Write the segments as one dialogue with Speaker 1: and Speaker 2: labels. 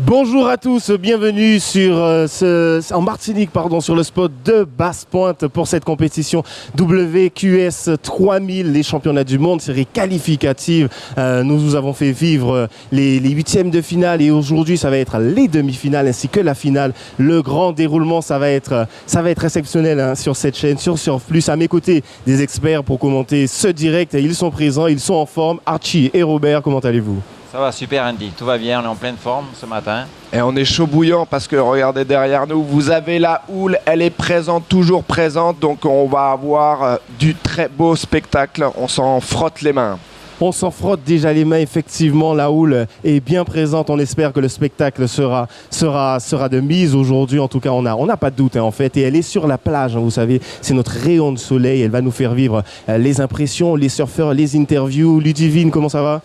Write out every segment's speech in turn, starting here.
Speaker 1: Bonjour à tous, bienvenue en Martinique, sur le spot de Basse-Pointe pour cette compétition WQS 3000, les championnats du monde, série qualificative. Nous avons fait vivre les huitièmes de finale et aujourd'hui ça va être les demi-finales ainsi que la finale. Le grand déroulement, ça va être exceptionnel sur cette chaîne, sur Surf Plus. À mes côtés, des experts pour commenter ce direct. Ils sont présents, ils sont en forme. Archie et Robert, comment allez-vous ?
Speaker 2: Ça va super Andy, tout va bien, on est en pleine forme ce matin.
Speaker 3: Et on est chaud bouillant parce que regardez derrière nous, vous avez la houle, elle est présente, toujours présente, donc on va avoir du très beau spectacle, on s'en frotte les mains.
Speaker 1: On s'en frotte déjà les mains, effectivement, la houle est bien présente. On espère que le spectacle sera de mise aujourd'hui. En tout cas, on n'a pas de doute en fait. Et elle est sur la plage, vous savez, c'est notre rayon de soleil. Elle va nous faire vivre les impressions, les surfeurs, les interviews. Ludivine, comment ça va ?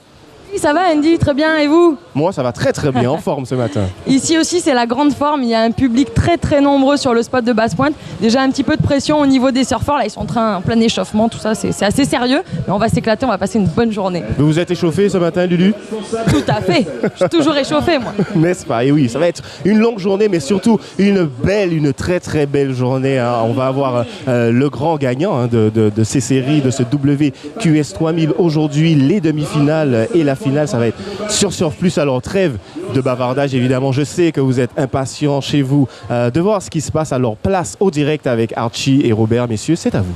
Speaker 4: Oui, ça va Andy, très bien, et vous ?
Speaker 1: Moi, ça va très très bien, en forme ce matin.
Speaker 4: Ici aussi, c'est la grande forme. Il y a un public très très nombreux sur le spot de Basse-Pointe. Déjà un petit peu de pression au niveau des surfeurs. Là, ils sont en plein échauffement, tout ça, c'est assez sérieux. Mais on va s'éclater, on va passer une bonne journée.
Speaker 1: Vous êtes échauffé ce matin, Lulu ?
Speaker 4: Tout à fait. Je suis toujours échauffé, moi.
Speaker 1: N'est-ce pas ? Et oui, ça va être une longue journée, mais surtout une très très belle journée. On va avoir le grand gagnant de ces séries, de ce WQS 3000 aujourd'hui, les demi-finales et la finale, ça va être sur Surf Plus. Alors trêve de bavardage évidemment, je sais que vous êtes impatients chez vous de voir ce qui se passe. Alors place au direct avec Archie et Robert, messieurs, c'est à vous.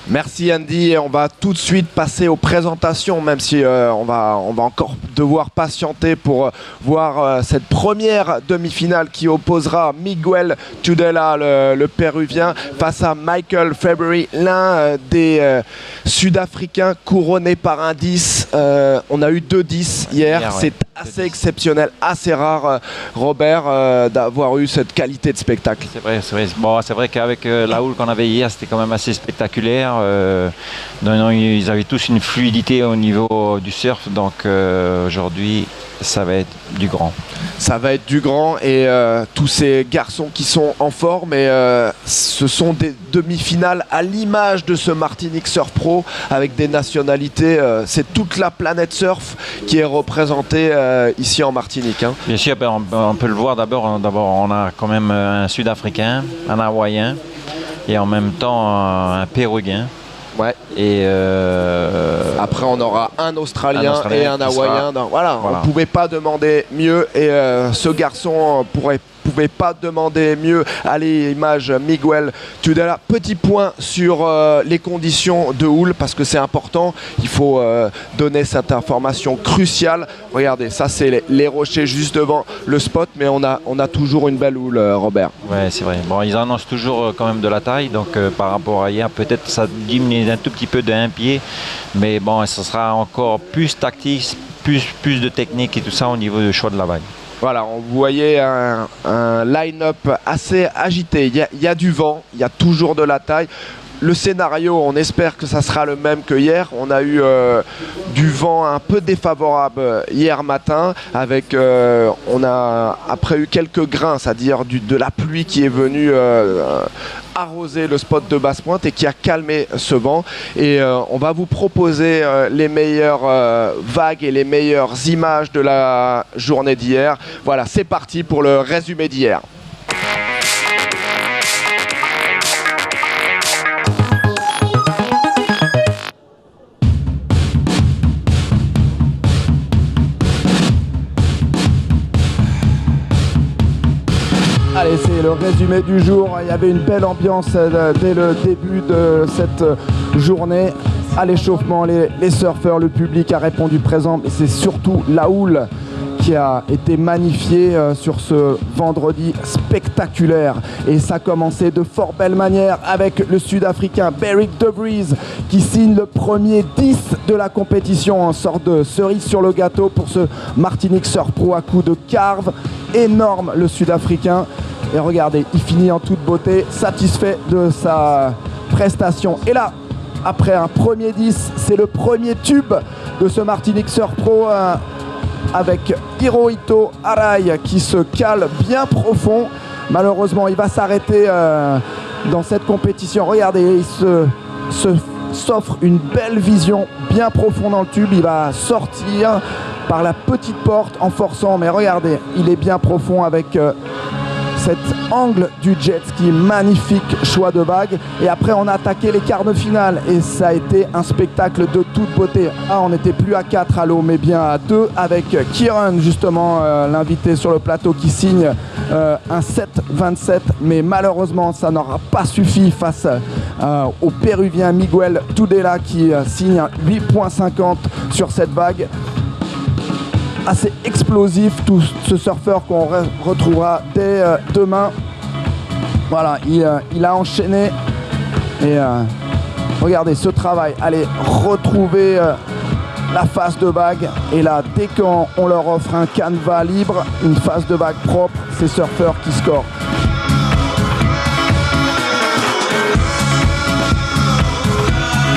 Speaker 3: Merci Andy, et on va tout de suite passer aux présentations, même si on va encore devoir patienter pour voir cette première demi-finale qui opposera Miguel Tudela, le Péruvien, face à Michael February, l'un des Sud-Africains couronnés par un 10. On a eu 2 10 hier, ouais. C'est assez exceptionnel, assez rare, Robert, d'avoir eu cette qualité de spectacle.
Speaker 2: C'est vrai. Bon, c'est vrai qu'avec la houle qu'on avait hier, c'était quand même assez spectaculaire. Ils avaient tous une fluidité au niveau du surf, donc aujourd'hui ça va être du grand.
Speaker 3: Ça va être du grand et tous ces garçons qui sont en forme, et ce sont des demi-finales à l'image de ce Martinique Surf Pro avec des nationalités. C'est toute la planète surf qui est représentée ici en Martinique.
Speaker 2: Bien sûr, on peut le voir d'abord, on a quand même un Sud-Africain, un Hawaïen et en même temps un Péruvien.
Speaker 3: Ouais.
Speaker 2: Et
Speaker 3: après on aura un Australien et un Hawaïen. Voilà, on ne pouvait pas demander mieux, et ce garçon pouvait pas demander mieux à l'image Miguel Tudela. Petit point sur les conditions de houle, parce que c'est important, il faut donner cette information cruciale. Regardez, ça c'est les rochers juste devant le spot, mais on a toujours une belle houle, Robert.
Speaker 2: Ouais, c'est vrai. Bon, ils annoncent toujours quand même de la taille, donc par rapport à hier, peut-être ça diminue un tout petit peu d'un pied, mais bon, ce sera encore plus tactique, plus de technique et tout ça au niveau du choix de la vague.
Speaker 3: Voilà, vous voyez un line-up assez agité. Il y a du vent, il y a toujours de la taille. Le scénario, on espère que ça sera le même que hier. On a eu du vent un peu défavorable hier matin, avec on a après eu quelques grains, c'est-à-dire de la pluie qui est venue arroser le spot de Basse-Pointe et qui a calmé ce vent. Et on va vous proposer les meilleures vagues et les meilleures images de la journée d'hier. Voilà, c'est parti pour le résumé d'hier. Allez, c'est le résumé du jour. Il y avait une belle ambiance dès le début de cette journée. À l'échauffement, les surfeurs, le public a répondu présent. Et c'est surtout la houle qui a été magnifiée sur ce vendredi spectaculaire. Et ça a commencé de fort belle manière avec le Sud-Africain Beric De Vries qui signe le premier 10 de la compétition, en sorte de cerise sur le gâteau pour ce Martinique Surf Pro à coup de carve. Énorme, le Sud-Africain. Et regardez, il finit en toute beauté, satisfait de sa prestation. Et là, après un premier 10, c'est le premier tube de ce Martinique Surf Pro avec Hirohito Arai qui se cale bien profond. Malheureusement, il va s'arrêter dans cette compétition. Regardez, il s'offre une belle vision bien profonde dans le tube. Il va sortir par la petite porte en forçant. Mais regardez, il est bien profond avec cet angle du jet ski, magnifique choix de vague. Et après on a attaqué les quarts de finale et ça a été un spectacle de toute beauté. Ah, on n'était plus à 4 à l'eau mais bien à 2 avec Kieran justement, l'invité sur le plateau qui signe un 7,27, mais malheureusement ça n'aura pas suffi face au Péruvien Miguel Tudela qui signe un 8,50 sur cette vague. Assez explosif, tout ce surfeur qu'on retrouvera dès demain. Voilà, il a enchaîné et regardez ce travail. Allez, retrouver la face de vague. Et là, dès qu'on leur offre un canevas libre, une face de vague propre, c'est surfeurs qui scorent.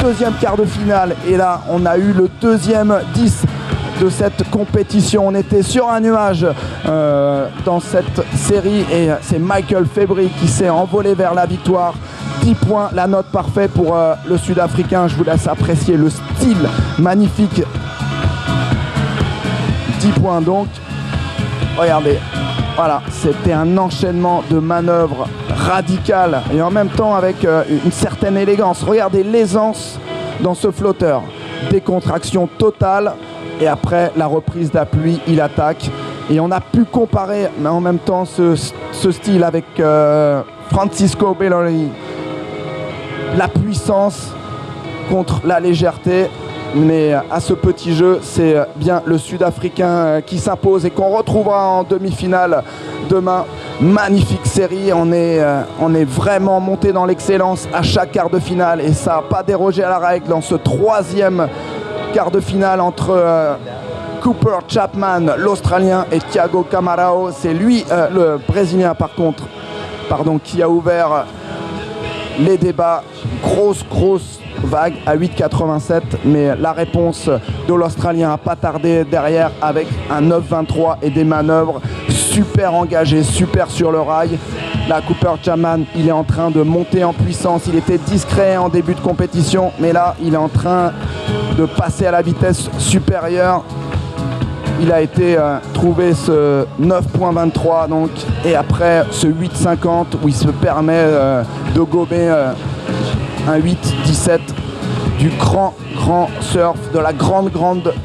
Speaker 3: Deuxième quart de finale et là, on a eu le deuxième 10 de cette compétition. On était sur un nuage dans cette série et c'est Michael Febvre qui s'est envolé vers la victoire. 10 points, la note parfaite pour le Sud-Africain. Je vous laisse apprécier le style magnifique. 10 points donc. Regardez, voilà, c'était un enchaînement de manœuvres radicales et en même temps avec une certaine élégance. Regardez l'aisance dans ce flotteur. Décontraction totale. Et après la reprise d'appui, il attaque. Et on a pu comparer, mais en même temps, ce style avec Francisco Bellori. La puissance contre la légèreté. Mais à ce petit jeu, c'est bien le Sud-Africain qui s'impose et qu'on retrouvera en demi-finale demain. Magnifique série, on est vraiment monté dans l'excellence à chaque quart de finale. Et ça n'a pas dérogé à la règle dans ce troisième quart de finale entre Cooper Chapman, l'Australien, et Thiago Camarao. C'est lui, le Brésilien par contre, qui a ouvert les débats. Grosse vague à 8,87, mais la réponse de l'Australien n'a pas tardé derrière avec un 9,23 et des manœuvres super engagées, super sur le rail. Là, Cooper Chapman, il est en train de monter en puissance. Il était discret en début de compétition, mais là, il est en train de passer à la vitesse supérieure. Il a été trouvé ce 9,23 donc, et après ce 8,50 où il se permet de gober un 8,17 du grand surf, de la grande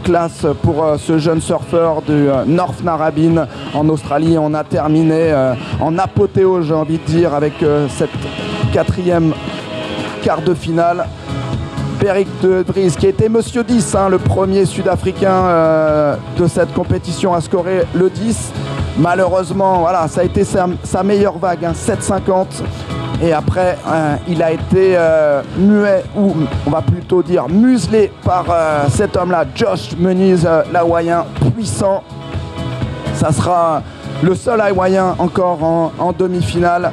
Speaker 3: classe pour ce jeune surfeur du North Narrabeen en Australie. On a terminé en apothéose, j'ai envie de dire, avec cette quatrième quart de finale. Beric de Vries, qui était Monsieur 10, le premier Sud-Africain de cette compétition à scorer le 10. Malheureusement, voilà, ça a été sa meilleure vague, 7,50. Et après, il a été muet, ou on va plutôt dire muselé par cet homme-là, Josh Muniz, l'Hawaïen puissant. Ça sera le seul Hawaïen encore en demi-finale.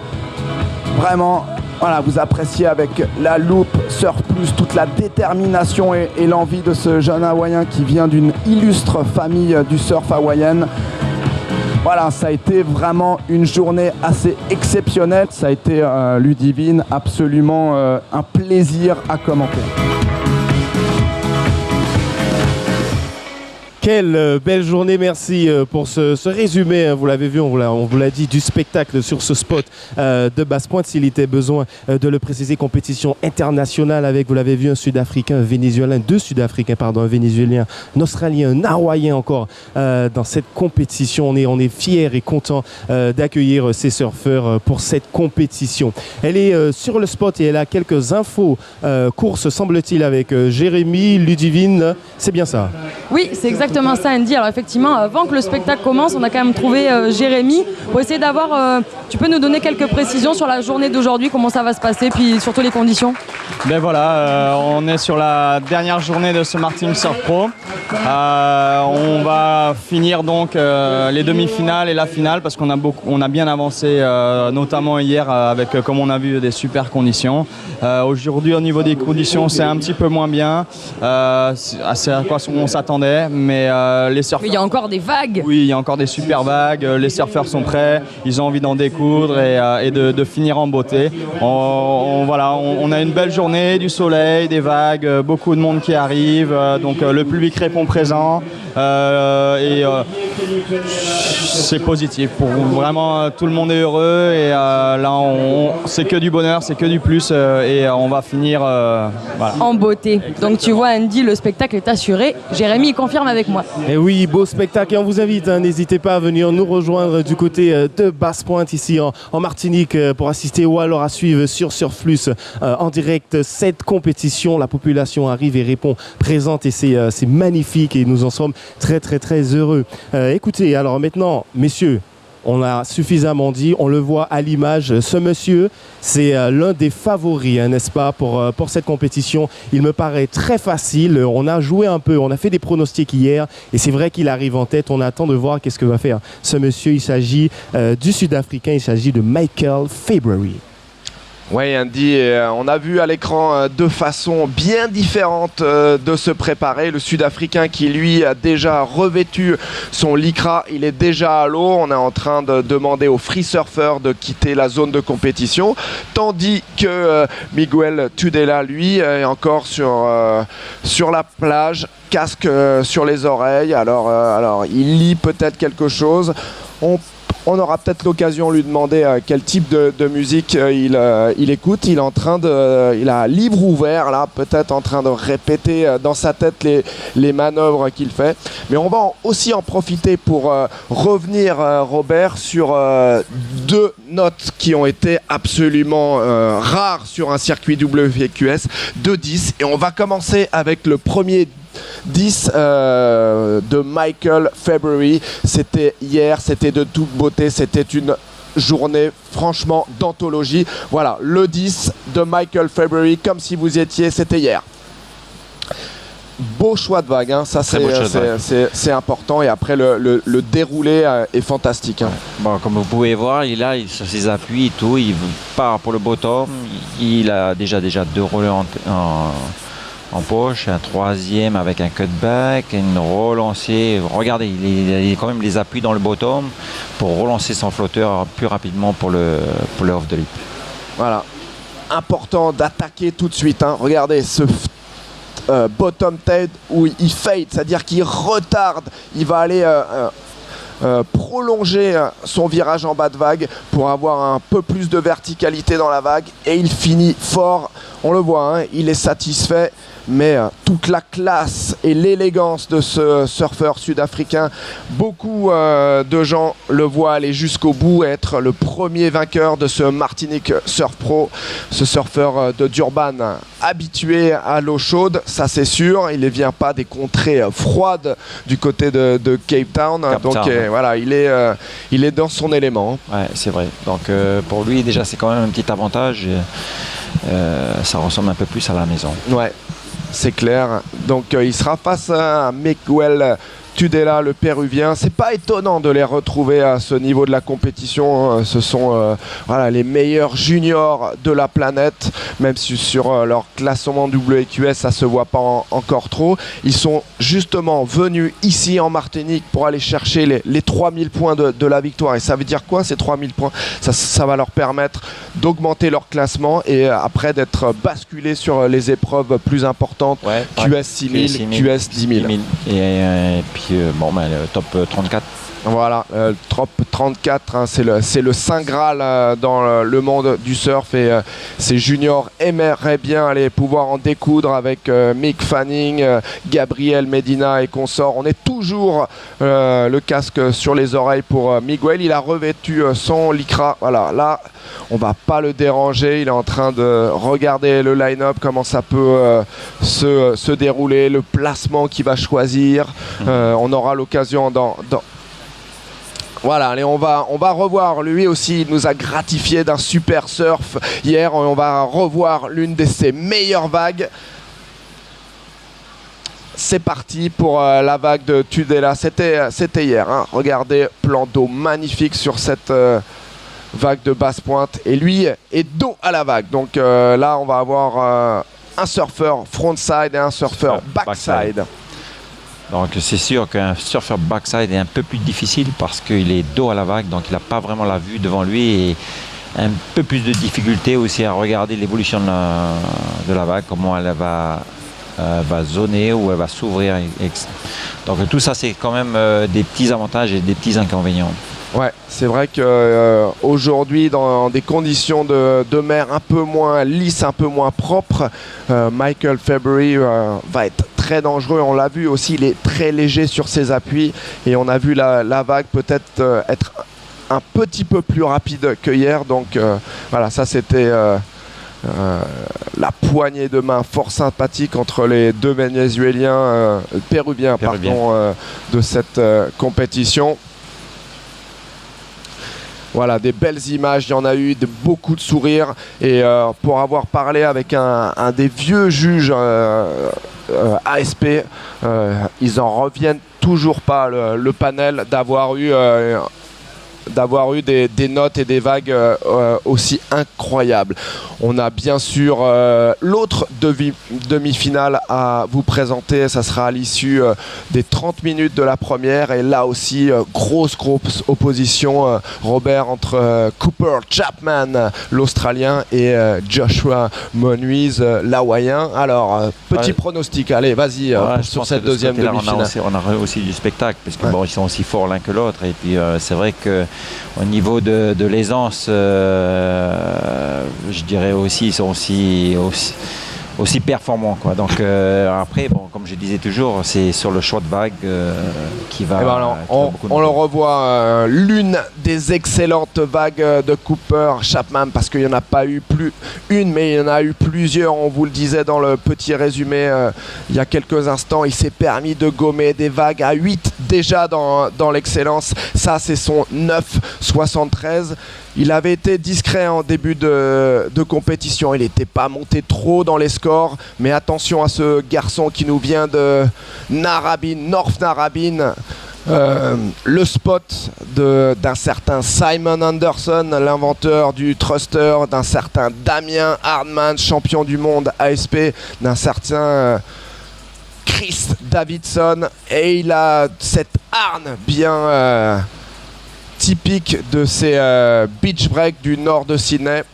Speaker 3: Vraiment, voilà, vous appréciez avec la loupe Surf Plus toute la détermination et l'envie de ce jeune Hawaïen qui vient d'une illustre famille du surf hawaïenne. Voilà, ça a été vraiment une journée assez exceptionnelle. Ça a été, Ludivine, absolument un plaisir à commenter.
Speaker 1: Quelle belle journée, merci pour ce résumé, vous l'avez vu, on vous l'a dit, du spectacle sur ce spot de Basse-Pointe. S'il était besoin de le préciser, compétition internationale avec, vous l'avez vu, un Sud-Africain, un Vénézuélien, deux Sud-Africains, pardon, un Vénézuélien, un Australien, un Hawaïen encore dans cette compétition. On est fiers et contents d'accueillir ces surfeurs pour cette compétition. Elle est sur le spot et elle a quelques infos courses, semble-t-il, avec Jérémy, Ludivine, c'est bien ça?
Speaker 4: Oui, c'est exactement ça, Andy. Alors effectivement, avant que le spectacle commence, on a quand même trouvé Jérémy pour essayer d'avoir... tu peux nous donner quelques précisions sur la journée d'aujourd'hui, comment ça va se passer, puis surtout les conditions?
Speaker 5: Ben voilà, on est sur la dernière journée de ce Martin Surf Pro. On va finir donc les demi-finales et la finale parce qu'on a bien avancé, notamment hier avec, comme on a vu, des super conditions. Aujourd'hui, au niveau des conditions, c'est un petit peu moins bien. C'est à quoi on s'attendait attendait, mais les surfeurs...
Speaker 4: Mais il y a encore des vagues.
Speaker 5: Oui, il y a encore des super vagues, les surfeurs sont prêts, ils ont envie d'en découdre et de finir en beauté. On a une belle journée, du soleil, des vagues, beaucoup de monde qui arrive, donc le public répond présent c'est positif. Pour vraiment, tout le monde est heureux et là, c'est que du bonheur, c'est que du plus et on va finir voilà.
Speaker 4: En beauté. Donc tu vois Andy, le spectacle est assuré. Jérémy il confirme avec moi.
Speaker 1: Et oui, beau spectacle et on vous invite, n'hésitez pas à venir nous rejoindre du côté de Basse-Pointe ici en Martinique pour assister ou alors à suivre sur Surflux en direct cette compétition. La population arrive et répond présente et c'est magnifique et nous en sommes très très très heureux. Écoutez, alors maintenant, messieurs, on a suffisamment dit, on le voit à l'image. Ce monsieur, c'est l'un des favoris, n'est-ce pas, pour cette compétition. Il me paraît très facile. On a joué un peu, on a fait des pronostics hier et c'est vrai qu'il arrive en tête. On attend de voir qu'est-ce que va faire ce monsieur. Il s'agit du Sud-Africain, il s'agit de Michael February.
Speaker 6: Oui, Andy, on a vu à l'écran deux façons bien différentes de se préparer. Le Sud-Africain qui, lui, a déjà revêtu son lycra, il est déjà à l'eau. On est en train de demander aux free surfers de quitter la zone de compétition. Tandis que Miguel Tudela, lui, est encore sur la plage, casque sur les oreilles. Alors, il lit peut-être quelque chose. On aura peut-être l'occasion de lui demander quel type de musique il écoute. Il a un livre ouvert là, peut-être en train de répéter dans sa tête les manœuvres qu'il fait. Mais on va aussi en profiter pour revenir, Robert, sur deux notes qui ont été absolument rares sur un circuit WQS, 2-10. Et on va commencer avec le premier 10 de Michael February. C'était hier, c'était de toute beauté, c'était une journée franchement d'anthologie. Voilà, le 10 de Michael February, comme si vous étiez, c'était hier. Beau choix de vague, hein. Ça c'est important et après le déroulé est fantastique. Hein.
Speaker 2: Bon, comme vous pouvez voir, il a sur ses appuis et tout, il part pour le bottom, il a déjà deux relais en poche, un troisième avec un cutback, une relancée. Regardez, il a quand même les appuis dans le bottom pour relancer son flotteur plus rapidement pour le off the lip.
Speaker 6: Voilà, important d'attaquer tout de suite. Hein. Regardez ce bottom tail où il fade, c'est-à-dire qu'il retarde, il va aller prolonger son virage en bas de vague pour avoir un peu plus de verticalité dans la vague et il finit fort. On le voit, hein, il est satisfait, mais toute la classe et l'élégance de ce surfeur sud-africain, beaucoup de gens le voient aller jusqu'au bout, être le premier vainqueur de ce Martinique Surf Pro, ce surfeur de Durban habitué à l'eau chaude, ça c'est sûr, il ne vient pas des contrées froides du côté de Cape Town, donc voilà, il est dans son élément.
Speaker 2: Ouais, c'est vrai, donc pour lui déjà c'est quand même un petit avantage. Ça ressemble un peu plus à la maison. Ouais,
Speaker 6: c'est clair. Donc il sera face à Miguel Tudela, le Péruvien. C'est pas étonnant de les retrouver à ce niveau de la compétition. Ce sont les meilleurs juniors de la planète, même si sur leur classement WQS ça se voit pas encore trop. Ils sont justement venus ici en Martinique pour aller chercher les 3000 points de la victoire. Et ça veut dire quoi ces 3000 points? Ça va leur permettre d'augmenter leur classement et après d'être basculés sur les épreuves plus importantes, QS 6000, QS 10 000.
Speaker 2: Et puis le top 34.
Speaker 6: Voilà, top 34, hein, c'est le Saint Graal dans le monde du surf et ces juniors aimeraient bien aller pouvoir en découdre avec Mick Fanning, Gabriel Medina et consorts. On est toujours le casque sur les oreilles pour Miguel. Il a revêtu son lycra. Voilà, là, on va pas le déranger. Il est en train de regarder le line-up, comment ça peut se dérouler, le placement qu'il va choisir. On aura l'occasion Voilà, allez, on va revoir, lui aussi, il nous a gratifié d'un super surf hier, on va revoir l'une de ses meilleures vagues. C'est parti pour la vague de Tudela, c'était hier, hein. Regardez, plan d'eau magnifique sur cette vague de basse pointe, et lui est dos à la vague, donc là on va avoir un surfeur frontside et un surfeur backside.
Speaker 2: Donc c'est sûr qu'un surfeur backside est un peu plus difficile parce qu'il est dos à la vague, donc il n'a pas vraiment la vue devant lui et un peu plus de difficulté aussi à regarder l'évolution de la vague, comment elle va zoner ou elle va s'ouvrir. Donc tout ça c'est quand même des petits avantages et des petits inconvénients.
Speaker 6: Ouais, c'est vrai qu'aujourd'hui, dans des conditions de mer un peu moins lisses, un peu moins propres, Michael February va être très dangereux. On l'a vu aussi, il est très léger sur ses appuis et on a vu la vague peut-être être un petit peu plus rapide que hier. Donc voilà, ça c'était la poignée de main fort sympathique entre les deux péruviens. De cette compétition. Voilà, des belles images, il y en a eu, beaucoup de sourires. Et pour avoir parlé avec un des vieux juges ASP, ils en reviennent toujours pas, le panel, d'avoir eu des notes et des vagues aussi incroyables. On a bien sûr l'autre demi-finale à vous présenter. Ça sera à l'issue des 30 minutes de la première. Et là aussi, grosse opposition, Robert, entre Cooper Chapman, l'Australien, et Joshua Moniz, l'Hawaïen. Alors, petit pronostic. Allez, vas-y, sur cette deuxième demi-finale.
Speaker 2: On a aussi du spectacle, parce que bon, ils sont aussi forts l'un que l'autre. Et puis, c'est vrai que au niveau de l'aisance, je dirais aussi, ils sont aussi performants, quoi. Donc après, bon, comme je disais toujours, c'est sur le choix de vague qui va.
Speaker 6: On le revoit, l'une des excellentes vagues de Cooper Chapman, parce qu'il n'y en a pas eu plus une, mais il y en a eu plusieurs. On vous le disait dans le petit résumé il y a quelques instants. Il s'est permis de gommer des vagues à 8 déjà dans l'excellence. Ça, c'est son 9,73. Il avait été discret en début de compétition. Il n'était pas monté trop dans les scores. Mais attention à ce garçon qui nous vient de Narrabeen, North Narrabeen. Le spot d'un certain Simon Anderson, l'inventeur du thruster, d'un certain Damien Hardman, champion du monde ASP, d'un certain Chris Davidson. Et il a cette harne bien typique de ces beach breaks du nord de Sydney.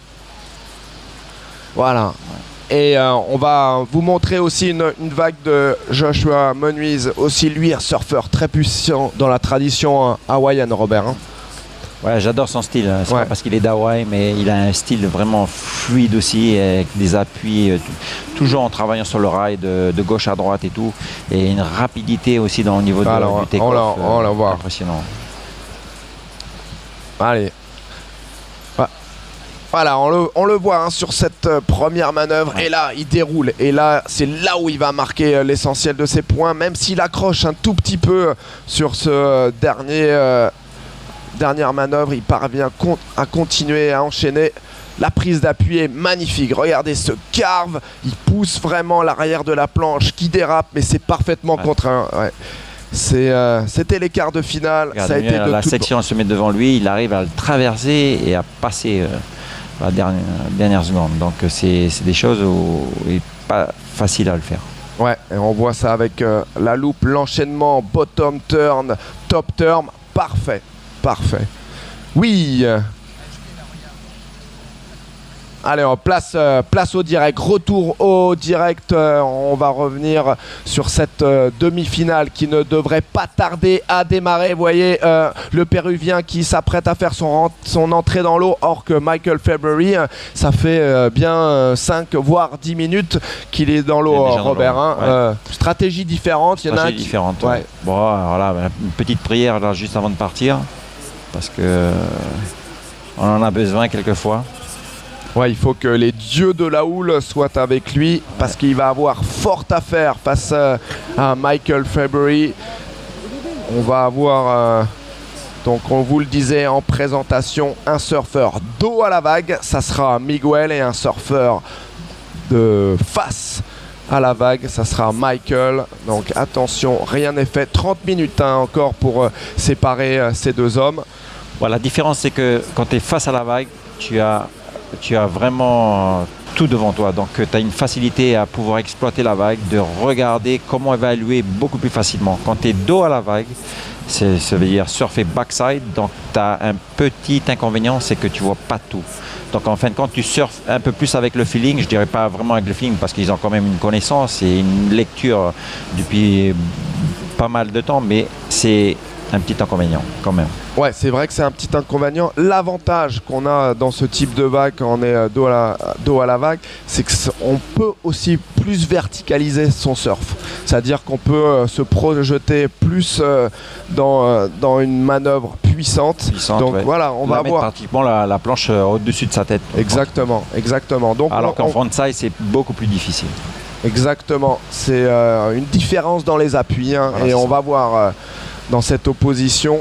Speaker 6: Voilà. Et on va vous montrer aussi une vague de Joshua Moniz, aussi lui un surfeur très puissant dans la tradition hawaïenne, Robert. Hein.
Speaker 2: Ouais, j'adore son style. C'est pas parce qu'il est d'Hawaï, mais il a un style vraiment fluide aussi, avec des appuis, toujours en travaillant sur le rail de gauche à droite et tout. Et une rapidité aussi au niveau du take-off.
Speaker 6: On la voit.
Speaker 2: Impressionnant.
Speaker 6: Allez. Voilà, on le voit hein, sur cette première manœuvre. Et là, il déroule. Et là, c'est là où il va marquer l'essentiel de ses points. Même s'il accroche un tout petit peu sur ce dernière manœuvre, il parvient à continuer à enchaîner. La prise d'appui est magnifique. Regardez ce carve. Il pousse vraiment l'arrière de la planche qui dérape, mais c'est parfaitement contraint. Ouais. C'était les quarts de finale.
Speaker 2: Regarde,
Speaker 6: ça a été
Speaker 2: la section se met devant lui, il arrive à le traverser et à passer la dernière seconde. Donc c'est des choses où il n'est pas facile à le faire.
Speaker 6: Ouais, et on voit ça avec la loupe, l'enchaînement, bottom turn, top turn, parfait. Oui. Allez, on place au direct, retour au direct, on va revenir sur cette demi-finale qui ne devrait pas tarder à démarrer. Vous voyez le Péruvien qui s'apprête à faire son entrée dans l'eau, or que Michael February, ça fait bien 5 voire 10 minutes qu'il est dans l'eau, Robert. Hein. Stratégie différente, il y en a un
Speaker 2: différente. Ouais. Bon, voilà, une petite prière là, juste avant de partir, parce que on en a besoin quelquefois.
Speaker 6: Ouais, il faut que les dieux de la houle soient avec lui parce qu'il va avoir fort à faire face à Michael February. On va avoir, donc on vous le disait en présentation, un surfeur dos à la vague, ça sera Miguel, et un surfeur de face à la vague, ça sera Michael. Donc attention, rien n'est fait. 30 minutes hein, encore pour séparer ces deux hommes.
Speaker 2: Voilà, la différence c'est que quand tu es face à la vague, tu as vraiment tout devant toi. Donc tu as une facilité à pouvoir exploiter la vague, de regarder comment évaluer beaucoup plus facilement. Quand tu es dos à la vague, ça veut dire surfer backside, donc tu as un petit inconvénient, c'est que tu vois pas tout. Donc en fin de compte, tu surfes un peu plus avec le feeling, je dirais pas vraiment avec le feeling parce qu'ils ont quand même une connaissance et une lecture depuis pas mal de temps, mais c'est un petit inconvénient quand même.
Speaker 6: Ouais, c'est vrai que c'est un petit inconvénient. L'avantage qu'on a dans ce type de vague quand on est dos à la vague, c'est qu'on peut aussi plus verticaliser son surf. C'est-à-dire qu'on peut se projeter plus dans une manœuvre puissante. Donc
Speaker 2: ouais.
Speaker 6: voilà, on va
Speaker 2: mettre
Speaker 6: avoir
Speaker 2: pratiquement la planche au-dessus de sa tête.
Speaker 6: Exactement, exactement. Donc
Speaker 2: alors qu'en frontside, c'est beaucoup plus difficile.
Speaker 6: Exactement, c'est une différence dans les appuis hein,
Speaker 2: voilà,
Speaker 6: et on va voir dans cette opposition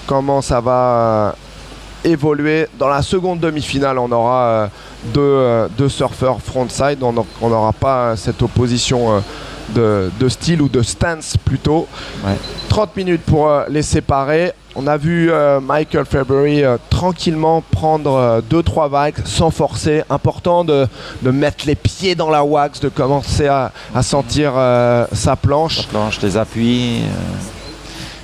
Speaker 6: comment ça va évoluer. Dans la seconde demi-finale, on aura deux surfeurs frontside, on n'aura pas cette opposition de style ou de stance plutôt.
Speaker 2: Ouais.
Speaker 6: 30 minutes pour les séparer. On a vu Michael February tranquillement prendre 2-3 vagues sans forcer. Important de mettre les pieds dans la wax, de commencer à sentir sa planche.
Speaker 2: La planche, les appuis.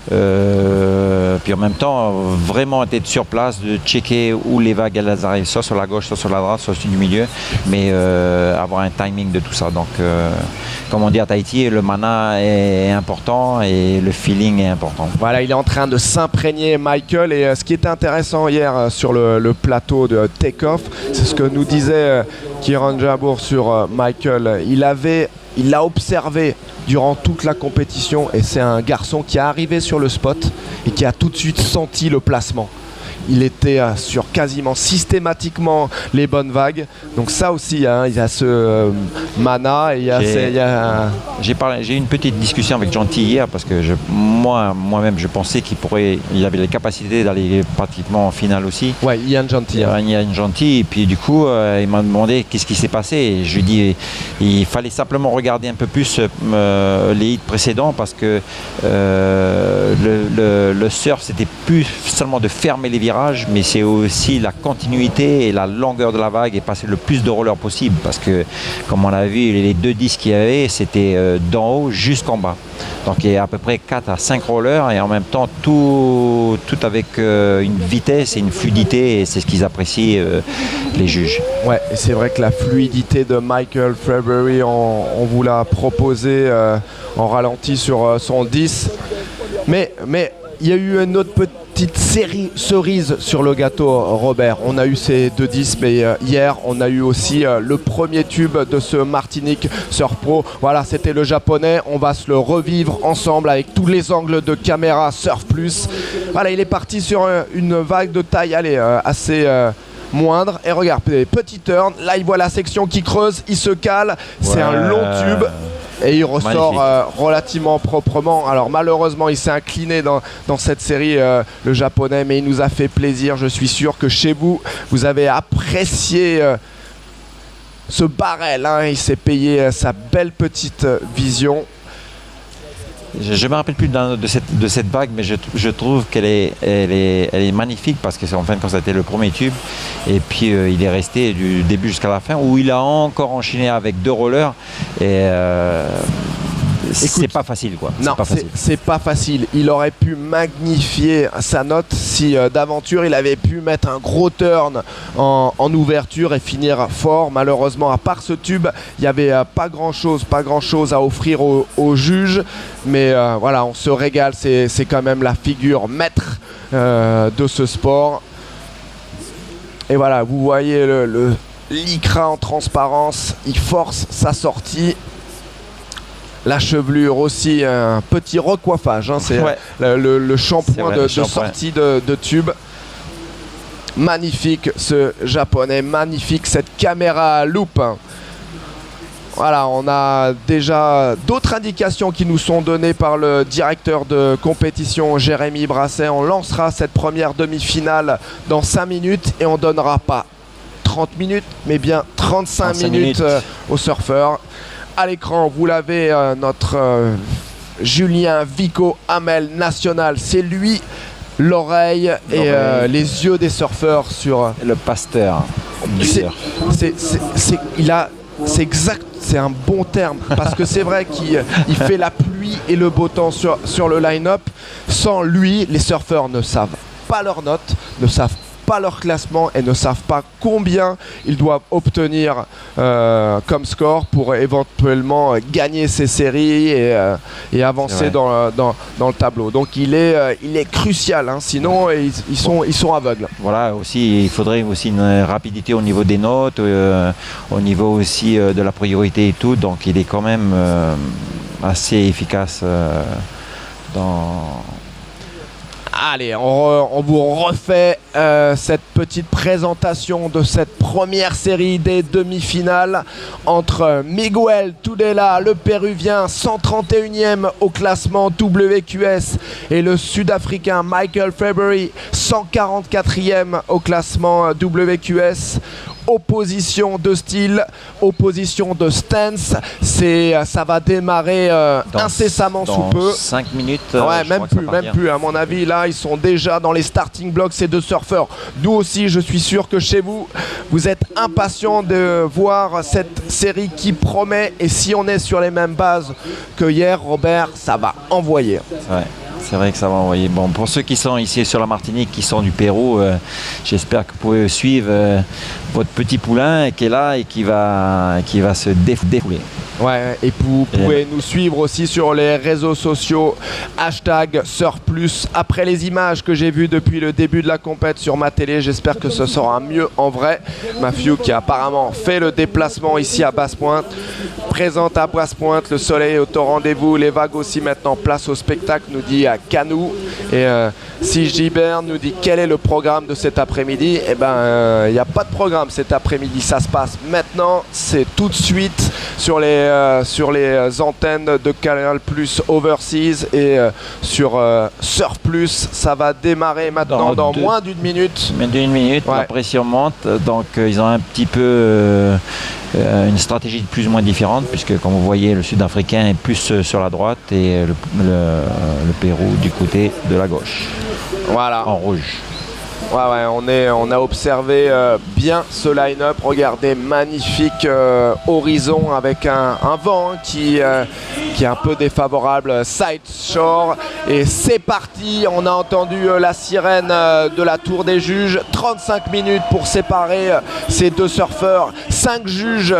Speaker 2: Puis en même temps, vraiment être sur place, de checker où les vagues elles arrivent, soit sur la gauche, soit sur la droite, soit du milieu, mais avoir un timing de tout ça. Donc, comme on dit à Tahiti, le mana est important et le feeling est important.
Speaker 6: Voilà, il est en train de s'imprégner, Michael. Et ce qui était intéressant hier sur le plateau de Take-Off, c'est ce que nous disait Kieran Jabour sur Michael. Il l'a observé durant toute la compétition et c'est un garçon qui est arrivé sur le spot et qui a tout de suite senti le placement. Il était sur quasiment systématiquement les bonnes vagues. Donc ça aussi, hein, il y a ce mana et il y a
Speaker 2: J'ai eu une petite discussion avec Gentil hier parce que moi-même je pensais il avait les capacités d'aller pratiquement en finale aussi.
Speaker 6: Ouais, Ian Gentil.
Speaker 2: Ian Gentil, et puis du coup il m'a demandé qu'est-ce qui s'est passé et je lui ai dit il fallait simplement regarder un peu plus les hits précédents parce que le surf c'était plus seulement de fermer les virages, mais c'est aussi la continuité et la longueur de la vague et passer le plus de rollers possible parce que comme on a vu les deux disques qu'il y avait c'était d'en haut jusqu'en bas, donc il y a à peu près 4 à 5 rollers et en même temps tout avec une vitesse et une fluidité et c'est ce qu'ils apprécient les juges.
Speaker 6: Ouais, et c'est vrai que la fluidité de Michael February on vous l'a proposé en ralenti sur son 10 mais il y a eu une autre petite cerise sur le gâteau, Robert. On a eu ces 2-10, mais hier, on a eu aussi le premier tube de ce Martinique Surf Pro. Voilà, c'était le japonais. On va se le revivre ensemble avec tous les angles de caméra Surf Plus. Voilà, il est parti sur une vague de taille, assez moindre. Et regarde, petit turn. Là, il voit la section qui creuse, il se cale. C'est un long tube. Et il ressort relativement proprement. Alors malheureusement il s'est incliné dans cette série le japonais, mais il nous a fait plaisir. Je suis sûr que chez vous, vous avez apprécié ce barrel hein. Il s'est payé sa belle petite vision.
Speaker 2: Je ne me rappelle plus de cette vague, mais je trouve qu'elle est magnifique parce que c'est en fin de compte, c'était le premier tube. Et puis il est resté du début jusqu'à la fin où il a encore enchaîné avec 2 rollers. Et c'est pas facile quoi.
Speaker 6: Non, c'est pas facile. Il aurait pu magnifier sa note si d'aventure il avait pu mettre un gros turn en ouverture et finir fort. Malheureusement, à part ce tube, il n'y avait pas grand chose à offrir aux juges. Mais voilà, on se régale. C'est quand même la figure maître de ce sport. Et voilà, vous voyez le lycra en transparence. Il force sa sortie. La chevelure aussi, un petit recoiffage, hein, c'est le shampoing de sortie de tube. Magnifique ce japonais, magnifique cette caméra loop. Voilà, on a déjà d'autres indications qui nous sont données par le directeur de compétition Jérémy Brasset. On lancera cette première demi-finale dans 5 minutes et on donnera pas 30 minutes mais bien 35 minutes aux surfeurs. À l'écran, vous l'avez, notre Julien Vico Hamel national. C'est lui, l'oreille et les yeux des surfeurs sur
Speaker 2: le pasteur.
Speaker 6: C'est exact, c'est un bon terme parce que c'est vrai qu'il fait la pluie et le beau temps sur le line-up. Sans lui, les surfeurs ne savent pas leurs notes, ne savent pas leur classement et ne savent pas combien ils doivent obtenir comme score pour éventuellement gagner ces séries et avancer dans le tableau. Donc il est crucial, hein, sinon ils sont aveugles.
Speaker 2: Voilà, aussi il faudrait aussi une rapidité au niveau des notes, au niveau aussi de la priorité et tout, donc il est quand même assez efficace dans...
Speaker 6: Allez, on vous refait cette petite présentation de cette première série des demi-finales entre Miguel Tudela, le Péruvien, 131e au classement WQS, et le Sud-Africain Michael February, 144e au classement WQS. Opposition de style, opposition de stance, ça va démarrer incessamment sous peu.
Speaker 2: 5 minutes.
Speaker 6: Ouais, même plus. À mon avis, là, ils sont déjà dans les starting blocks, ces deux surfeurs. Nous aussi, je suis sûr que chez vous, vous êtes impatients de voir cette série qui promet. Et si on est sur les mêmes bases que hier, Robert, ça va envoyer.
Speaker 2: Ouais. C'est vrai que ça va envoyer. Bon, pour ceux qui sont ici sur la Martinique, qui sont du Pérou, j'espère que vous pouvez suivre votre petit poulain qui est là et qui va se défouler.
Speaker 6: Ouais, et vous pouvez nous suivre aussi sur les réseaux sociaux, #surfplus. Après les images que j'ai vues depuis le début de la compète sur ma télé, j'espère que ce sera mieux en vrai. Matthew qui a apparemment fait le déplacement ici à Basse-Pointe, présente à Basse-Pointe, le soleil est au rendez-vous, les vagues aussi maintenant, place au spectacle, nous dit à Canou. Et si Gilbert nous dit quel est le programme de cet après-midi, eh ben il n'y a pas de programme cet après-midi, ça se passe maintenant, c'est tout de suite sur les antennes de Canal Plus Overseas et sur Surf Plus. Ça va démarrer maintenant dans moins d'une minute.
Speaker 2: Ouais. La pression monte, donc ils ont un petit peu une stratégie plus ou moins différente, puisque comme vous voyez, le Sud-Africain est plus sur la droite et le Pérou du côté de la gauche.
Speaker 6: Voilà.
Speaker 2: En rouge.
Speaker 6: Ouais, on a observé bien ce line-up. Regardez, magnifique horizon avec un vent qui est un peu défavorable, side shore. Et c'est parti, on a entendu la sirène de la tour des juges. 35 minutes pour séparer ces deux surfeurs. 5 juges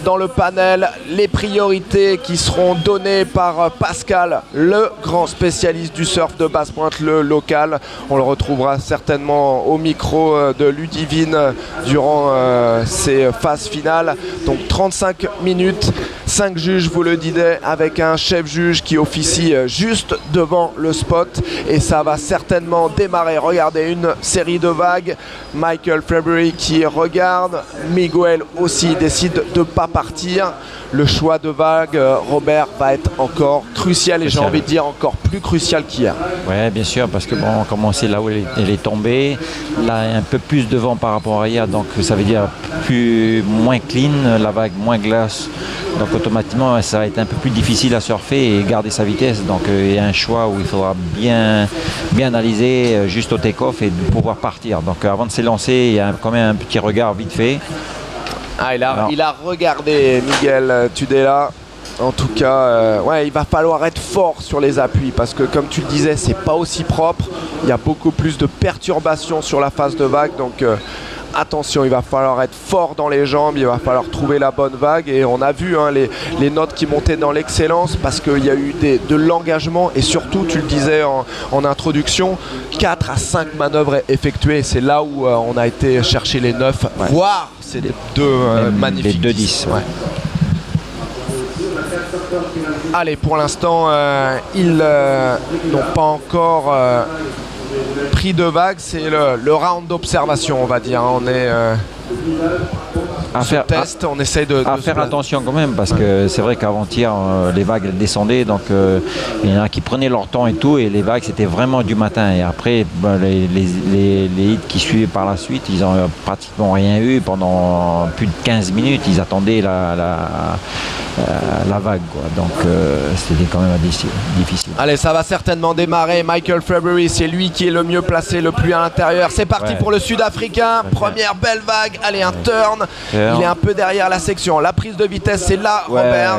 Speaker 6: dans le panel, les priorités qui seront données par Pascal, le grand spécialiste du surf de Basse-Pointe, le local. On le retrouvera certainement au micro de Ludivine durant ces phases finales. Donc 35 minutes, 5 juges, vous le disiez, avec un chef juge qui officie juste devant le spot, et ça va certainement démarrer. Regardez, une série de vagues. Michael February qui regarde, Miguel aussi décide de ne pas partir. Le choix de vague, Robert, va être encore crucial, et j'ai envie de dire encore plus crucial qu'hier.
Speaker 2: Oui, bien sûr, parce que bon, comme on sait là où elle est tombée, là un peu plus de vent par rapport à hier, donc ça veut dire moins clean, la vague moins glace, donc automatiquement ça va être un peu plus difficile à surfer et garder sa vitesse. Donc il y a un choix où il faudra bien analyser juste au take-off et de pouvoir partir. Donc avant de s'élancer, il y a quand même un petit regard vite fait.
Speaker 6: Ah, il a regardé Miguel Tudela. En tout cas, il va falloir être fort sur les appuis, parce que comme tu le disais, c'est pas aussi propre. Il y a beaucoup plus de perturbations sur la phase de vague, donc attention, il va falloir être fort dans les jambes, il va falloir trouver la bonne vague. Et on a vu les notes qui montaient dans l'excellence, parce qu'il y a eu de l'engagement, et surtout, tu le disais en introduction, 4 à 5 manœuvres effectuées. C'est là où on a été chercher les 9, voire c'est les deux magnifiques.
Speaker 2: Les 2-10.
Speaker 6: Ouais. Allez, pour l'instant, ils n'ont pas encore pris de vague. C'est le round d'observation, on va dire. On est on essaye de
Speaker 2: faire attention quand même, parce que c'est vrai qu'avant-hier les vagues descendaient, donc il y en a qui prenaient leur temps et tout, et les vagues c'était vraiment du matin. Et après les hits qui suivaient par la suite, ils n'ont pratiquement rien eu pendant plus de 15 minutes. Ils attendaient la vague, quoi. Donc c'était quand même difficile.
Speaker 6: Allez, ça va certainement démarrer. Michael February, c'est lui qui est le mieux placé, le plus à l'intérieur. C'est parti pour le Sud-Africain. Première belle vague. Allez, un turn. Il est un peu derrière la section. La prise de vitesse, c'est là, Robert.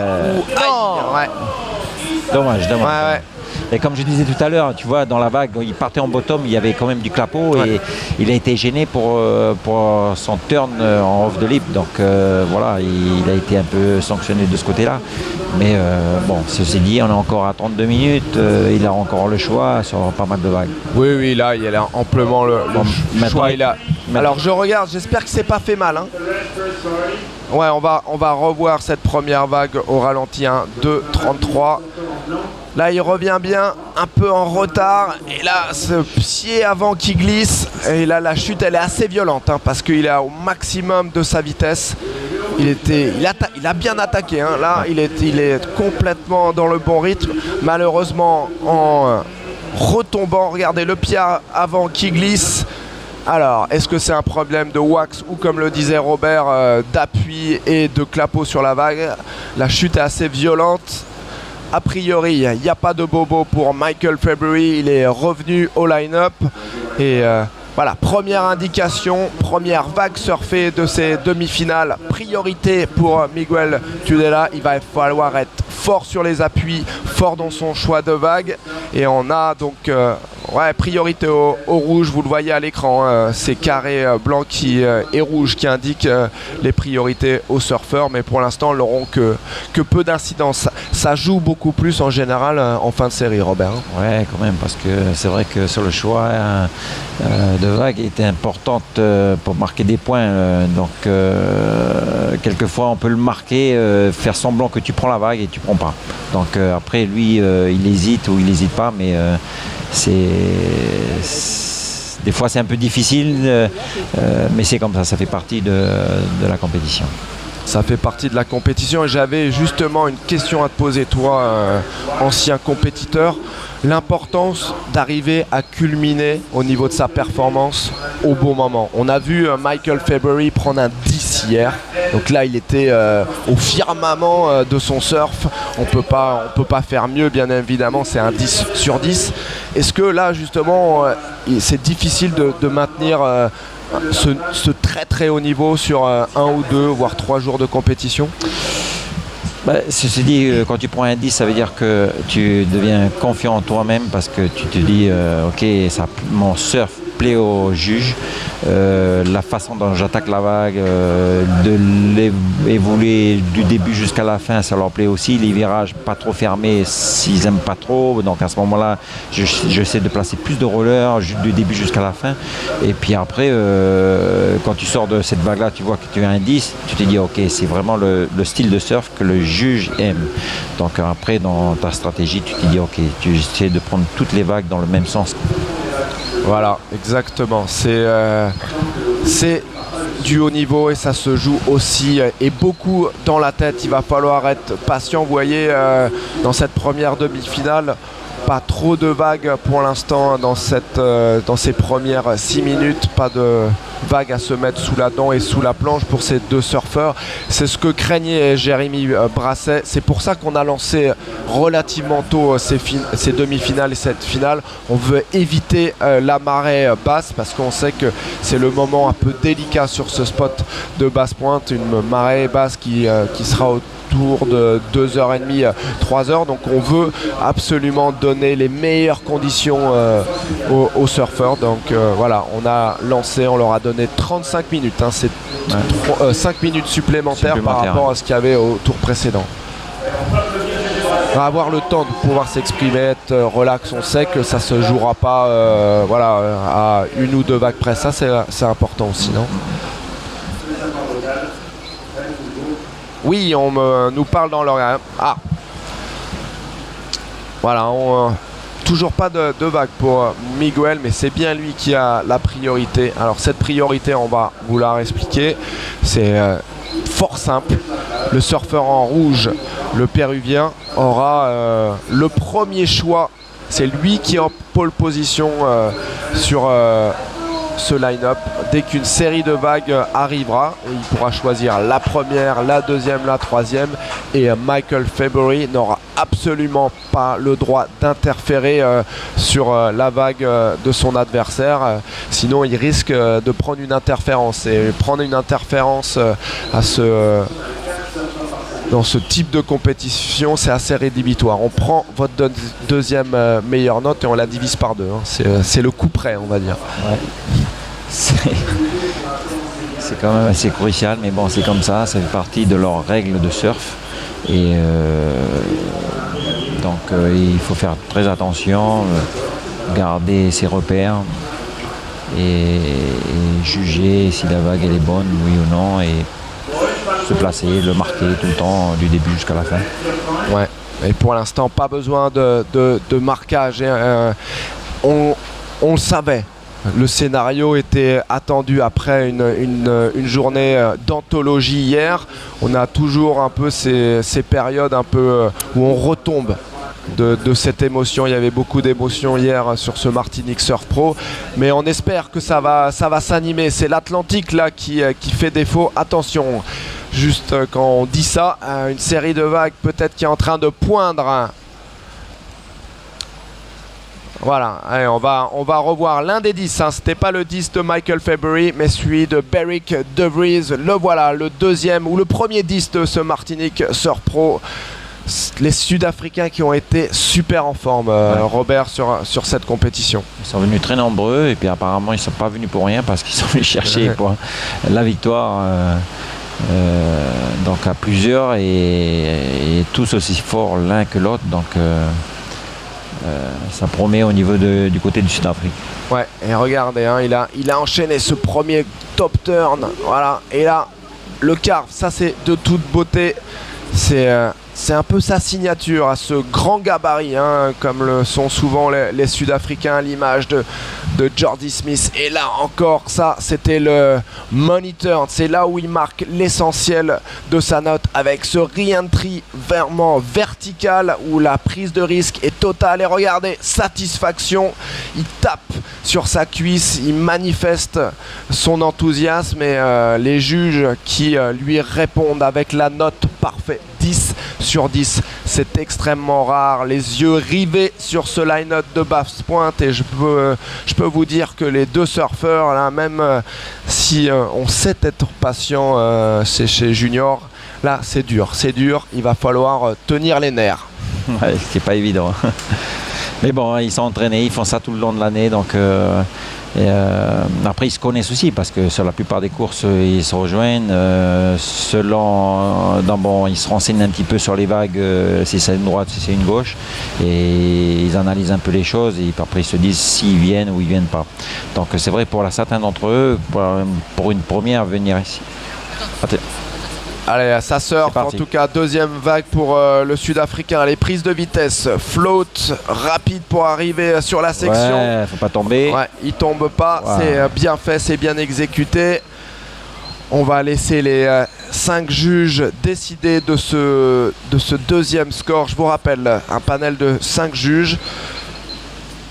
Speaker 2: Dommage.
Speaker 6: Ouais.
Speaker 2: Et comme je disais tout à l'heure, tu vois, dans la vague, il partait en bottom, il y avait quand même du clapot et il a été gêné pour son turn en off the lip. Donc voilà, il a été un peu sanctionné de ce côté-là. Mais bon, ceci dit, on est encore à 32 minutes, il a encore le choix sur pas mal de vagues.
Speaker 6: Oui, là, il a amplement le choix. Alors je regarde, j'espère que c'est pas fait mal. Hein. Ouais, on va revoir cette première vague au ralenti, 2,33. Là, il revient bien, un peu en retard. Et là, ce pied avant qui glisse. Et là, la chute, elle est assez violente, parce qu'il est au maximum de sa vitesse. Il a bien attaqué. Là, il est complètement dans le bon rythme. Malheureusement, en retombant, regardez le pied avant qui glisse. Alors, est-ce que c'est un problème de wax ou, comme le disait Robert, d'appui et de clapot sur la vague? La chute est assez violente. A priori, il n'y a pas de bobo pour Michael February. Il est revenu au line-up. Et voilà, première indication, première vague surfée de ces demi-finales. Priorité pour Miguel Tudela. Il va falloir être fort sur les appuis, fort dans son choix de vague. Et on a donc priorité au rouge. Vous le voyez à l'écran, ces carrés blancs et rouges qui indiquent les priorités aux surfeurs. Mais pour l'instant, ils n'auront que peu d'incidence. Ça joue beaucoup plus en général en fin de série, Robert.
Speaker 2: Ouais, quand même, parce que c'est vrai que sur le choix de vague était importante pour marquer des points. Donc quelquefois on peut le marquer, faire semblant que tu prends la vague et tu prends pas. Donc après lui il hésite ou il n'hésite pas, mais des fois c'est un peu difficile, mais c'est comme ça fait partie de la compétition.
Speaker 6: Ça fait partie de la compétition et j'avais justement une question à te poser, toi, ancien compétiteur. L'importance d'arriver à culminer au niveau de sa performance au bon moment. On a vu Michael February prendre un 10 hier. Donc là, il était au firmament de son surf. On peut pas faire mieux, bien évidemment. C'est un 10 sur 10. Est-ce que là, justement, c'est difficile de maintenir ce très très haut niveau sur 1 ou 2 voire 3 jours de compétition?
Speaker 2: Ceci dit, quand tu prends un 10, ça veut dire que tu deviens confiant en toi-même parce que tu te dis ok, mon surf plaît au juge, la façon dont j'attaque la vague, de l'évoluer du début jusqu'à la fin, ça leur plaît aussi. Les virages pas trop fermés, s'ils aiment pas trop, donc à ce moment-là j'essaie de placer plus de rollers du début jusqu'à la fin. Et puis après quand tu sors de cette vague là, tu vois que tu as un 10, tu te dis ok, c'est vraiment le style de surf que le juge aime. Donc après dans ta stratégie, tu te dis ok, tu essaies de prendre toutes les vagues dans le même sens.
Speaker 6: Voilà, exactement. C'est du haut niveau et ça se joue aussi et beaucoup dans la tête. Il va falloir être patient. Vous voyez, dans cette première demi-finale, pas trop de vagues pour l'instant dans ces premières 6 minutes. Pas de vagues à se mettre sous la dent et sous la planche pour ces deux surfeurs. C'est ce que craignait Jérémy Brasset. C'est pour ça qu'on a lancé relativement tôt ces demi-finales et cette finale. On veut éviter la marée basse parce qu'on sait que c'est le moment un peu délicat sur ce spot de basse pointe. Une marée basse qui sera autour de 2h30, 3h. Donc on veut absolument donner les meilleures conditions aux surfeurs. Donc voilà, on a lancé, on leur a donné 35 minutes. C'est 5 minutes supplémentaires par rapport à ce qu'il y avait au tour précédent. On va avoir le temps de pouvoir s'exprimer, être relax. On sait que ça se jouera pas à 1 ou 2 vagues près. Ça c'est important aussi, non? Oui, on nous parle dans l'oreille. Ah, voilà, toujours pas de vague pour Miguel, mais c'est bien lui qui a la priorité. Alors cette priorité, on va vous la expliquer. C'est fort simple. Le surfeur en rouge, le péruvien, aura le premier choix. C'est lui qui est en pole position sur ce line-up. Dès qu'une série de vagues arrivera, il pourra choisir la première, la deuxième, la troisième et Michael February n'aura absolument pas le droit d'interférer sur la vague de son adversaire, sinon il risque de prendre une interférence, et prendre une interférence dans ce type de compétition, c'est assez rédhibitoire. On prend votre deuxième meilleure note et on la divise par deux, hein. C'est le coup près, on va dire.
Speaker 2: Ouais. C'est quand même assez crucial, mais bon, c'est comme ça fait partie de leurs règles de surf. Et donc il faut faire très attention, garder ses repères et juger si la vague elle est bonne, oui ou non, et se placer, le marquer tout le temps, du début jusqu'à la fin.
Speaker 6: Ouais, et pour l'instant, pas besoin de marquage. On le savait. Le scénario était attendu après une journée d'anthologie hier. On a toujours un peu ces périodes un peu où on retombe de cette émotion. Il y avait beaucoup d'émotions hier sur ce Martinique Surf Pro, mais on espère que ça va s'animer. C'est l'Atlantique là qui fait défaut. Attention, juste quand on dit ça, une série de vagues peut-être qui est en train de poindre. Voilà, allez, on va revoir l'un des 10, hein. C'était pas le 10 de Michael February, mais celui de Beric De Vries. Le voilà, le deuxième ou le premier 10 de ce Martinique Surf Pro. Les Sud-Africains qui ont été super en forme, Robert, sur cette compétition.
Speaker 2: Ils sont venus très nombreux, et puis apparemment ils ne sont pas venus pour rien, parce qu'ils sont venus chercher pour la victoire. Donc à plusieurs, et tous aussi forts l'un que l'autre. Donc ça promet au niveau du côté du Sud-Afrique.
Speaker 6: Ouais, et regardez, hein, il a enchaîné ce premier top turn, voilà, et là le carve, ça c'est de toute beauté, c'est un peu sa signature à ce grand gabarit, hein, comme le sont souvent les Sud-Africains, à l'image de Jordy Smith. Et là encore, ça c'était le money turn, c'est là où il marque l'essentiel de sa note, avec ce re-entry vraiment vertical où la prise de risque est totale. Et regardez, satisfaction, il tape sur sa cuisse, il manifeste son enthousiasme, et les juges qui lui répondent avec la note parfaite, 10 sur 10, c'est extrêmement rare. Les yeux rivés sur ce line-up de Basse Pointe, et je peux vous dire que les deux surfeurs là, même si on sait être patient, c'est chez Junior, là c'est dur, il va falloir tenir les nerfs.
Speaker 2: Ouais, ce qui n'est pas évident. Mais bon, ils sont entraînés, ils font ça tout le long de l'année, donc après ils se connaissent aussi, parce que sur la plupart des courses ils se rejoignent, ils se renseignent un petit peu sur les vagues, si c'est une droite, si c'est une gauche, et ils analysent un peu les choses, et après ils se disent s'ils viennent ou ils viennent pas. Donc c'est vrai pour certains d'entre eux, pour une première, venir ici.
Speaker 6: Allez, ça surfe, en tout cas deuxième vague pour le Sud-Africain. Les prises de vitesse, float rapide pour arriver sur la section.
Speaker 2: Ouais, faut pas tomber.
Speaker 6: Ouais, il tombe pas, ouais. C'est bien fait, c'est bien exécuté. On va laisser les 5 juges décider de ce deuxième score. Je vous rappelle, un panel de 5 juges.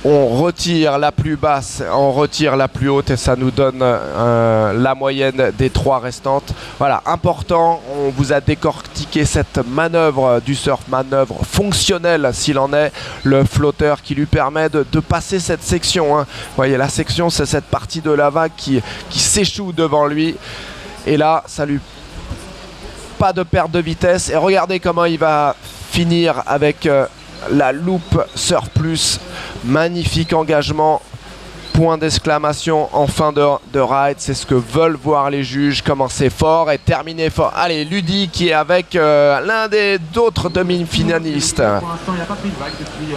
Speaker 6: On retire la plus basse, on retire la plus haute, et ça nous donne la moyenne des 3 restantes. Voilà, important, on vous a décortiqué cette manœuvre du surf, manœuvre fonctionnelle s'il en est, le flotteur qui lui permet de passer cette section, hein. Vous voyez, la section, c'est cette partie de la vague qui s'échoue devant lui, et là, ça lui... pas de perte de vitesse, et regardez comment il va finir avec... la loupe Surf Plus, magnifique engagement, point d'exclamation en fin de ride, c'est ce que veulent voir les juges, commencer fort et terminer fort. Allez, Ludi qui est avec l'un des autres demi-finalistes.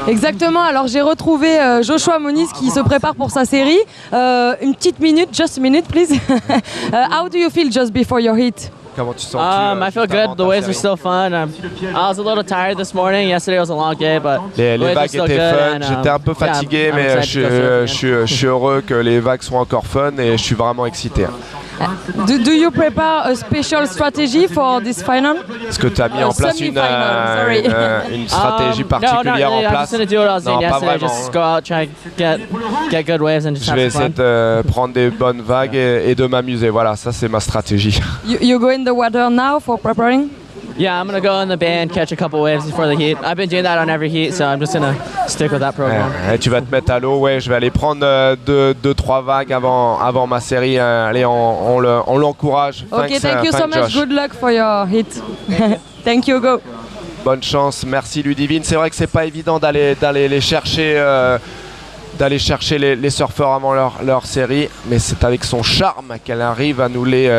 Speaker 4: Exactement, alors j'ai retrouvé Joshua Moniz qui se prépare pour sa série. Une petite minute, just a minute please. How do you feel just before your heat?
Speaker 6: Comment tu sens?
Speaker 7: I feel good. The waves are still fun. I was a little tired this morning. Yesterday was a long day, but
Speaker 6: les vagues étaient fun. J'étais un peu fatigué, mais je suis heureux que les vagues soient encore fun, et je suis vraiment excité.
Speaker 4: Do you prepare a special strategy for this final?
Speaker 6: Est-ce que tu as mis en place une stratégie particulière en place? Non, pas vraiment.
Speaker 7: Just go out, try get good waves and just
Speaker 6: je vais essayer de prendre des bonnes vagues et de m'amuser. Voilà, ça c'est ma stratégie.
Speaker 4: You go in the water now for preparing?
Speaker 7: Yeah, I'm gonna go in the bay and catch a couple waves before the heat. I've been doing that on every heat, so I'm just gonna stick with that program.
Speaker 6: Tu vas te mettre à l'eau, ouais, je vais aller prendre 2-3 vagues avant ma série. Allez, on l'encourage.
Speaker 4: Okay, thank you so much.
Speaker 6: Josh.
Speaker 4: Good luck for your hit. Thank you, go.
Speaker 6: Bonne chance, merci Ludivine. C'est vrai que c'est pas évident d'aller les chercher. D'aller chercher les surfeurs avant leur série, mais c'est avec son charme qu'elle arrive à nous les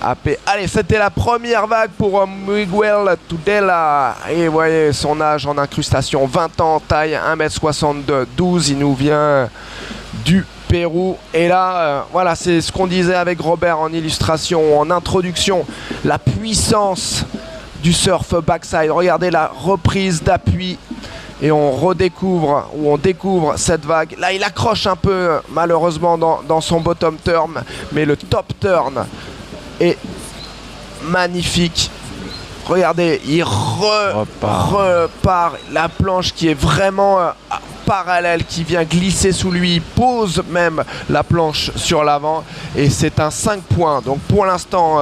Speaker 6: happer. Allez, c'était la première vague pour Miguel Tudela. Et vous voyez son âge en incrustation, 20 ans, taille 1m72, il nous vient du Pérou. Et là, voilà, c'est ce qu'on disait avec Robert en illustration, en introduction, la puissance du surf backside. Regardez la reprise d'appui. Et on découvre cette vague. Là, il accroche un peu, malheureusement, dans son bottom turn. Mais le top turn est magnifique. Regardez, il repart. La planche qui est vraiment parallèle, qui vient glisser sous lui, pose même la planche sur l'avant. Et c'est un 5 points. Donc pour l'instant,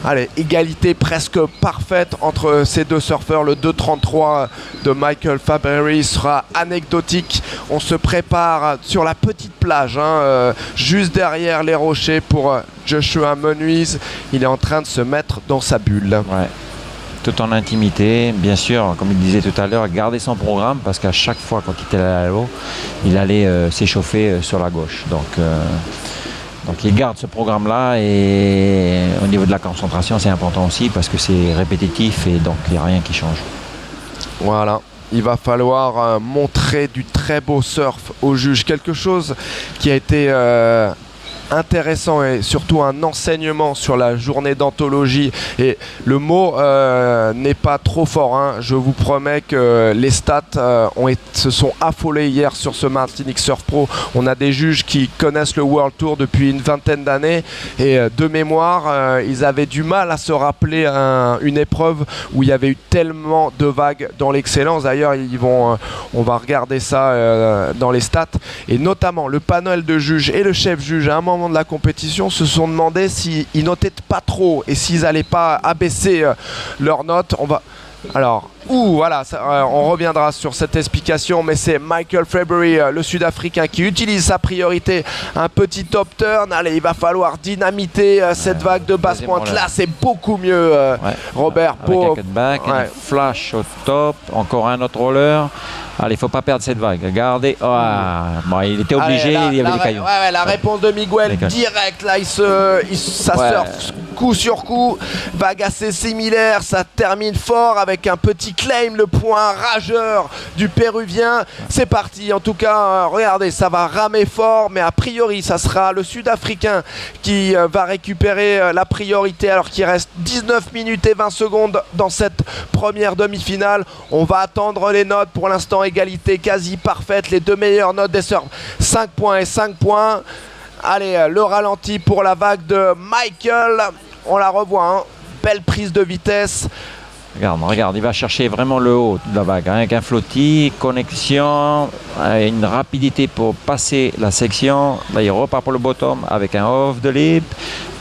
Speaker 6: allez, égalité presque parfaite entre ces deux surfeurs. Le 2.33 de Michael Fabry sera anecdotique. On se prépare sur la petite plage, juste derrière les rochers pour Joshua Menuise. Il est en train de se mettre dans sa bulle.
Speaker 2: Ouais. Tout en intimité, bien sûr, comme il disait tout à l'heure, garder son programme parce qu'à chaque fois quand il était à l'eau, il allait s'échauffer sur la gauche. Donc il garde ce programme-là et au niveau de la concentration, c'est important aussi parce que c'est répétitif et donc il n'y a rien qui change.
Speaker 6: Voilà. Il va falloir montrer du très beau surf aux juges. Quelque chose qui a été intéressant et surtout un enseignement sur la journée d'anthologie. Et le mot n'est pas trop fort. Je vous promets que les stats se sont affolés hier sur ce Martinique Surf Pro. On a des juges qui connaissent le World Tour depuis une vingtaine d'années et de mémoire, ils avaient du mal à se rappeler une épreuve où il y avait eu tellement de vagues dans l'excellence. D'ailleurs, on va regarder ça dans les stats. Et notamment, le panel de juges et le chef juge, à un moment de la compétition, se sont demandé s'ils notaient pas trop et s'ils n'allaient pas abaisser leurs notes. Voilà, on reviendra sur cette explication, mais c'est Michael Fabry, le Sud-Africain, qui utilise sa priorité, un petit top turn. Allez, il va falloir dynamiter cette vague de basse pointe. Là, c'est beaucoup mieux, Robert.
Speaker 2: Avec un cutback, un flash au top, encore un autre roller. Allez, il ne faut pas perdre cette vague. Regardez. Bon, il était obligé, il y avait des cailloux.
Speaker 6: La réponse de Miguel, direct. Là, ça surfe coup sur coup. Vague assez similaire. Ça termine fort avec un petit claim, le point rageur du Péruvien. C'est parti. En tout cas, regardez, ça va ramer fort. Mais a priori, ça sera le Sud-Africain qui va récupérer la priorité alors qu'il reste 19 minutes et 20 secondes dans cette première demi-finale. On va attendre les notes. Pour l'instant, égalité quasi parfaite, les deux meilleures notes des surfs, 5 points et 5 points. Allez, le ralenti pour la vague de Michael, on la revoit, belle prise de vitesse.
Speaker 2: Regarde, il va chercher vraiment le haut de la vague, avec un flotti, connexion, une rapidité pour passer la section. Là, il repart pour le bottom avec un off de lip.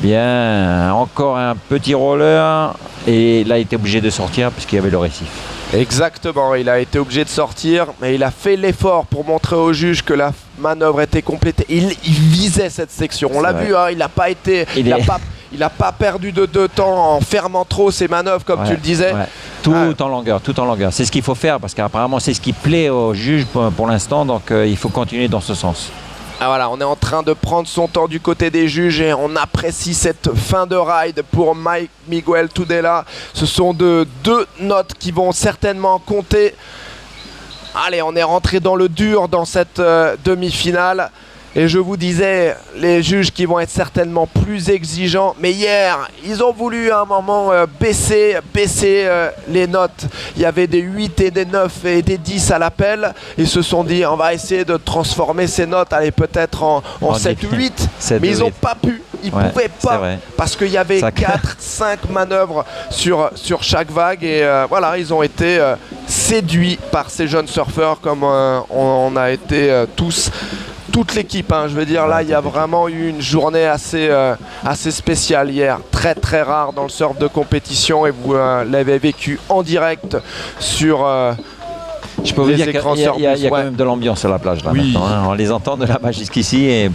Speaker 2: Bien, encore un petit roller. Et là, il était obligé de sortir puisqu'il y avait le récif.
Speaker 6: Exactement, il a été obligé de sortir, mais il a fait l'effort pour montrer au juge que la manœuvre était complétée. Il visait cette section, on l'a vu, il n'a pas été... Il n'a pas perdu de temps en fermant trop ses manœuvres, comme tu le disais.
Speaker 2: Tout en longueur. C'est ce qu'il faut faire, parce qu'apparemment, c'est ce qui plaît aux juges pour l'instant, donc il faut continuer dans ce sens.
Speaker 6: Voilà, on est en train de prendre son temps du côté des juges et on apprécie cette fin de ride pour Miguel Tudela. Ce sont deux notes qui vont certainement compter. Allez, on est rentré dans le dur dans cette demi-finale. Et je vous disais, les juges qui vont être certainement plus exigeants. Mais hier, ils ont voulu à un moment baisser les notes. Il y avait des 8 et des 9 et des 10 à l'appel. Ils se sont dit, on va essayer de transformer ces notes, allez, peut-être en 7-8. Mais ils n'ont pas pu. Ils ne pouvaient pas. Parce qu'il y avait 4-5 manœuvres sur chaque vague. Et voilà, ils ont été séduits par ces jeunes surfeurs comme on a été tous toute l'équipe. Je veux dire, là, il y a vraiment eu une journée assez spéciale hier. Très, très rare dans le surf de compétition et vous l'avez vécu en direct sur...
Speaker 2: Je peux vous dire qu'il
Speaker 6: écrans
Speaker 2: y a
Speaker 6: Surplus,
Speaker 2: quand même de l'ambiance sur la plage là maintenant. On les entend de là-bas jusqu'ici et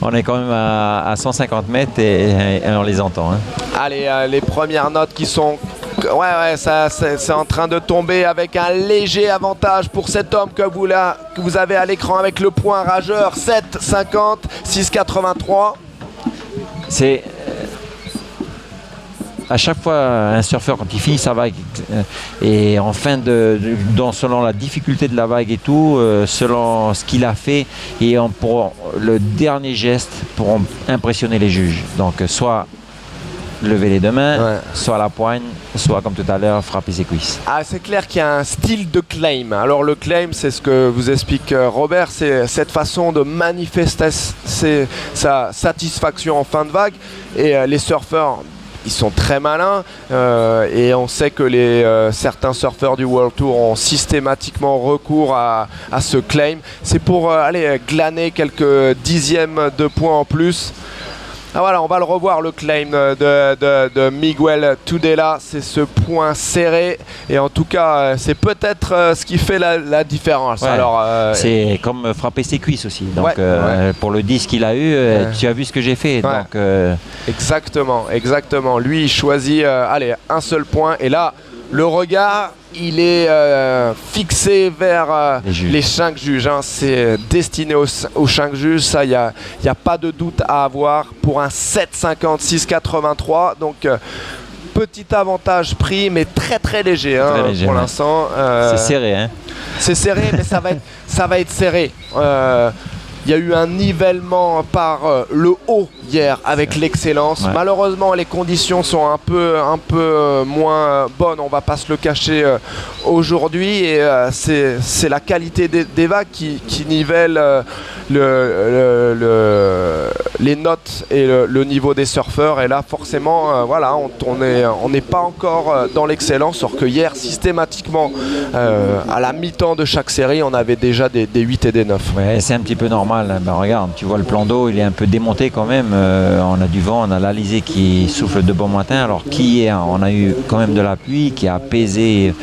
Speaker 2: on est quand même à 150 mètres et on les entend.
Speaker 6: Allez, les premières notes qui sont... Ouais, ça c'est en train de tomber avec un léger avantage pour cet homme que vous avez à l'écran avec le point rageur. 7,50, 6,83.
Speaker 2: C'est... À chaque fois, un surfeur, quand il finit sa vague, et en fin selon la difficulté de la vague et tout, selon ce qu'il a fait, et pour le dernier geste pour impressionner les juges. Donc, soit lever les deux mains, soit la poigne, soit comme tout à l'heure, frapper ses cuisses.
Speaker 6: C'est clair qu'il y a un style de claim. Alors le claim, c'est ce que vous explique Robert, c'est cette façon de manifester sa satisfaction en fin de vague. Et les surfeurs, ils sont très malins et on sait que certains surfeurs du World Tour ont systématiquement recours à ce claim. C'est pour aller glaner quelques dixièmes de points en plus. Voilà, on va le revoir, le claim de Miguel Tudela. C'est ce point serré et en tout cas c'est peut-être ce qui fait la différence.
Speaker 2: Ouais,
Speaker 6: alors
Speaker 2: c'est comme frapper ses cuisses aussi. Donc pour le 10 qu'il a eu, tu as vu ce que j'ai fait. Donc,
Speaker 6: Exactement. Lui il choisit un seul point et là le regard il est fixé vers les 5 juges. C'est destiné aux 5 juges. Ça, il n'y a pas de doute à avoir pour un 7,50, 6,83. Donc, petit avantage pris, mais très très léger, pour l'instant.
Speaker 2: C'est serré.
Speaker 6: C'est serré, mais ça va être serré. Il y a eu un nivellement par le haut hier avec l'excellence. Malheureusement, les conditions sont un peu moins bonnes, on va pas se le cacher aujourd'hui. Et c'est la qualité des vagues qui nivelle les notes et le niveau des surfeurs. Et là, forcément, on n'est pas encore dans l'excellence. Alors que hier, systématiquement, à la mi-temps de chaque série, on avait déjà des 8 et des 9.
Speaker 2: Ouais, c'est un petit peu normal. Regarde, tu vois le plan d'eau, il est un peu démonté quand même. On a du vent, on a l'Alizé qui souffle de bon matin. Alors qu'hier, on a eu quand même de la pluie qui a apaisé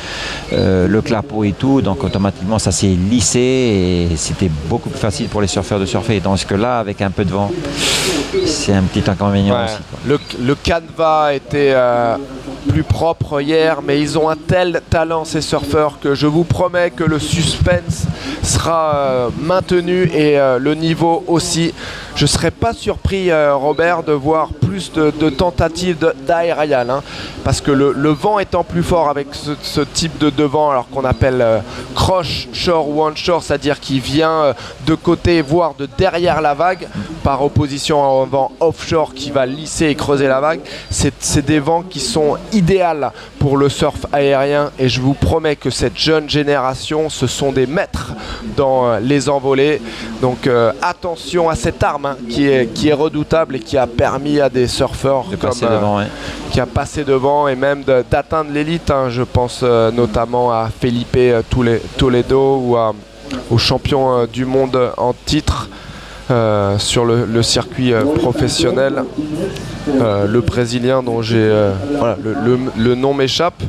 Speaker 2: le clapot et tout. Donc automatiquement, ça s'est lissé et c'était beaucoup plus facile pour les surfeurs de surfer. Tandis que là, avec un peu de vent, c'est un petit inconvénient aussi.
Speaker 6: Le canevas était plus propre hier, mais ils ont un tel talent ces surfeurs que je vous promets que le suspense sera maintenu et le niveau aussi. Je ne serais pas surpris, Robert, de voir plus de tentatives d'aérial, parce que le vent étant plus fort avec ce type de vent, alors qu'on appelle cross shore ou on shore, c'est-à-dire qui vient de côté, voire de derrière la vague, par opposition à un vent offshore qui va lisser et creuser la vague. C'est des vents qui sont idéaux pour le surf aérien et je vous promets que cette jeune génération, ce sont des maîtres dans les envolées. Donc attention à cette arme qui est redoutable et qui a permis à des surfeurs qui a passé devant et même d'atteindre l'élite. Je pense notamment à Felipe Toledo ou au champion du monde en titre sur le circuit professionnel, le Brésilien dont le nom m'échappe.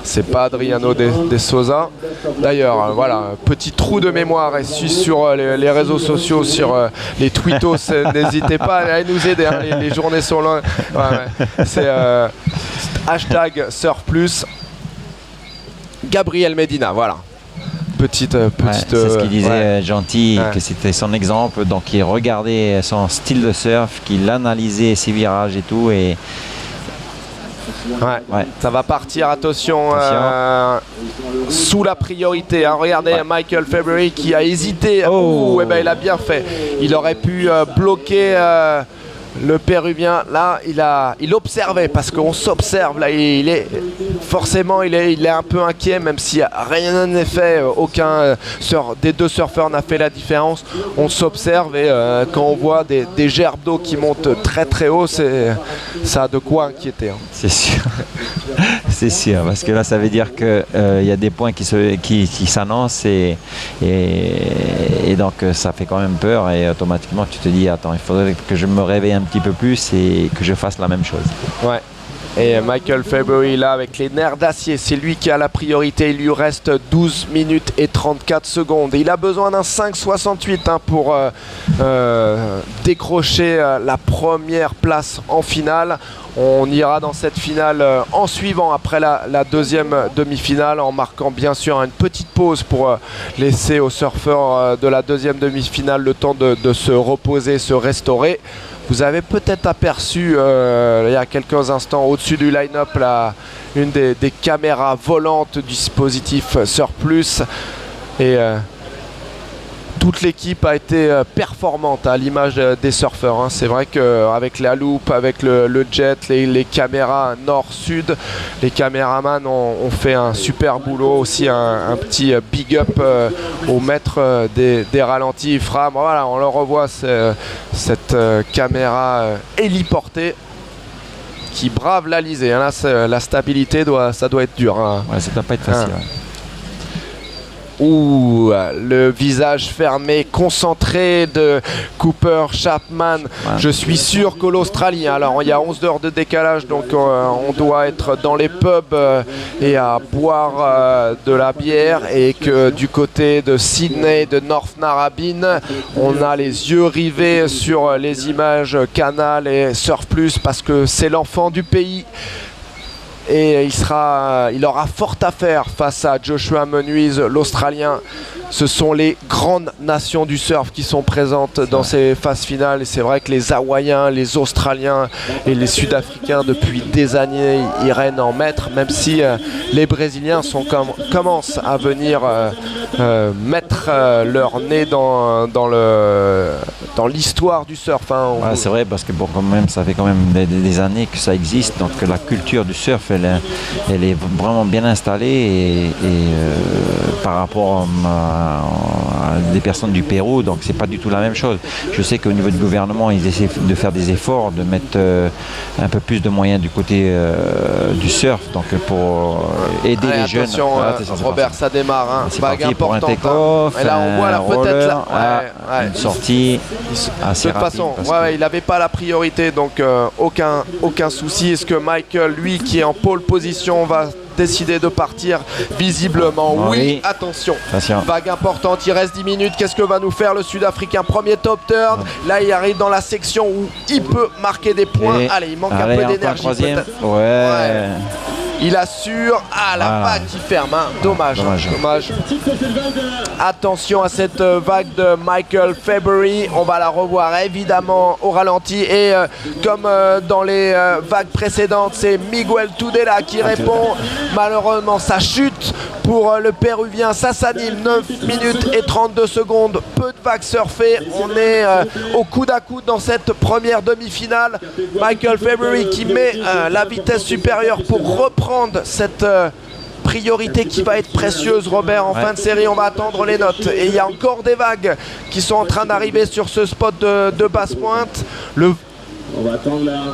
Speaker 6: C'est pas Adriano de Souza. D'ailleurs, petit trou de mémoire et sur les réseaux sociaux, sur les tweetos, n'hésitez pas à nous aider, les journées sont longues. C'est hashtag surfplus. Gabriel Medina, voilà. C'est
Speaker 2: ce qu'il disait Gentil, que c'était son exemple, donc il regardait son style de surf, qu'il analysait ses virages et tout, et
Speaker 6: ça va partir, attention. Sous la priorité. Regardez Michael February qui a hésité. Il a bien fait. Il aurait pu bloquer le Péruvien, là, il observait, parce qu'on s'observe, là, il est un peu inquiet, même si rien n'est fait, aucun des deux surfeurs n'a fait la différence. On s'observe et quand on voit des gerbes d'eau qui montent très très haut, ça a de quoi inquiéter. Hein.
Speaker 2: C'est sûr, c'est sûr, parce que là, ça veut dire qu'il y a des points qui s'annoncent et donc ça fait quand même peur et automatiquement tu te dis attends, il faudrait que je me réveille un petit peu plus et que je fasse la même chose.
Speaker 6: Ouais. Et Michael February là avec les nerfs d'acier, c'est lui qui a la priorité, il lui reste 12 minutes et 34 secondes. Et il a besoin d'un 5,68 hein, pour décrocher la première place en finale. On ira dans cette finale en suivant après la deuxième demi-finale en marquant bien sûr une petite pause pour laisser aux surfeurs de la deuxième demi-finale le temps de se reposer, se restaurer. Vous avez peut-être aperçu il y a quelques instants au-dessus du line-up une des caméras volantes du dispositif Surf Plus et toute l'équipe a été performante à l'image des surfeurs. Hein. C'est vrai qu'avec la loupe, avec le jet, les caméras nord-sud, les caméramans ont fait un super boulot. Aussi un petit big up au maître des ralentis, Fram. Voilà, on le revoit, cette caméra héliportée qui brave l'Alizé. Hein. Là, la stabilité, ça doit être dur. Hein.
Speaker 2: Ouais, ça doit pas être facile.
Speaker 6: Hein. Ouh, le visage fermé, concentré de Cooper Chapman. Ouais. Je suis sûr que l'Australien, alors il y a 11 heures de décalage, donc on doit être dans les pubs et à boire de la bière, et que du côté de Sydney, de North Narrabeen, on a les yeux rivés sur les images Canal et Surf Plus, parce que c'est l'enfant du pays. Et il aura fort à faire face à Joshua Menuiz, l'Australien. Ce sont les grandes nations du surf qui sont présentes dans ces phases finales. Et c'est vrai que les Hawaïens, les Australiens et les Sud-Africains, depuis des années, ils règnent en maître, même si les Brésiliens commencent à venir mettre leur nez dans l'histoire du surf. Hein.
Speaker 2: Ouais, c'est vrai, parce que bon, quand même, ça fait quand même des années que ça existe, donc la culture du surf, elle est vraiment bien installée et par rapport à des personnes du Pérou, donc c'est pas du tout la même chose. Je sais qu'au niveau du gouvernement, ils essaient de faire des efforts, de mettre un peu plus de moyens du côté du surf, donc pour aider les jeunes.
Speaker 6: Attention, Robert, ça démarre. Hein.
Speaker 2: C'est parti pour un take-off,
Speaker 6: et là on voit là peut-être
Speaker 2: une sortie assez rapide.
Speaker 6: De toute façon, il n'avait pas la priorité, donc aucun souci. Est-ce que Michael, lui qui est en pole position, va décider de partir? Visiblement oui. Attention, vague importante, il reste 10 minutes. Qu'est-ce que va nous faire le Sud-Africain? Premier top turn, là il arrive dans la section où il peut marquer des points. Allez, il manque un peu d'énergie.
Speaker 2: Ouais.
Speaker 6: Il assure. La vague qui ferme. Hein. Dommage. Attention à cette vague de Michael February. On va la revoir évidemment au ralenti. Et comme dans les vagues précédentes, c'est Miguel Tudela qui répond. Malheureusement, ça chute pour le Péruvien. Ça s'anime. 9 minutes et 32 secondes. Peu de vagues surfées. On est au coude à coude dans cette première demi-finale. Michael February qui met la vitesse supérieure pour reprendre cette priorité qui va être précieuse, Robert, en fin de série. On va attendre les notes. Et il y a encore des vagues qui sont en train d'arriver sur ce spot de basse pointe.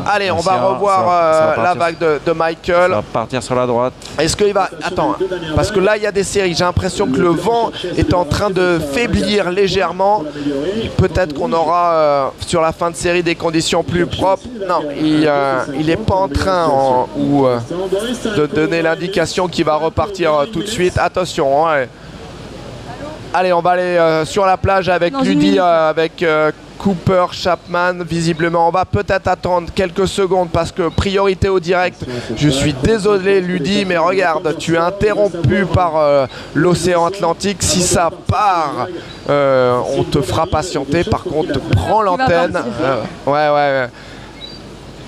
Speaker 6: Allez, on va revoir la vague de Michael.
Speaker 2: Ça va partir sur la droite.
Speaker 6: Est-ce qu'il va... Attends, parce que là, il y a des séries. J'ai l'impression que le vent est en train de faiblir légèrement. Peut-être qu'on aura sur la fin de série des conditions plus propres. Non, il n'est pas en train de donner l'indication qu'il va repartir tout de suite. Attention, ouais. Allez, on va aller sur la plage avec Ludy, avec Cooper Chapman. Visiblement, on va peut-être attendre quelques secondes parce que priorité au direct. Je suis désolé, Ludy, mais regarde, tu es interrompu par l'océan Atlantique. Si ça part, on te fera patienter. Par contre, prends l'antenne. Ouais.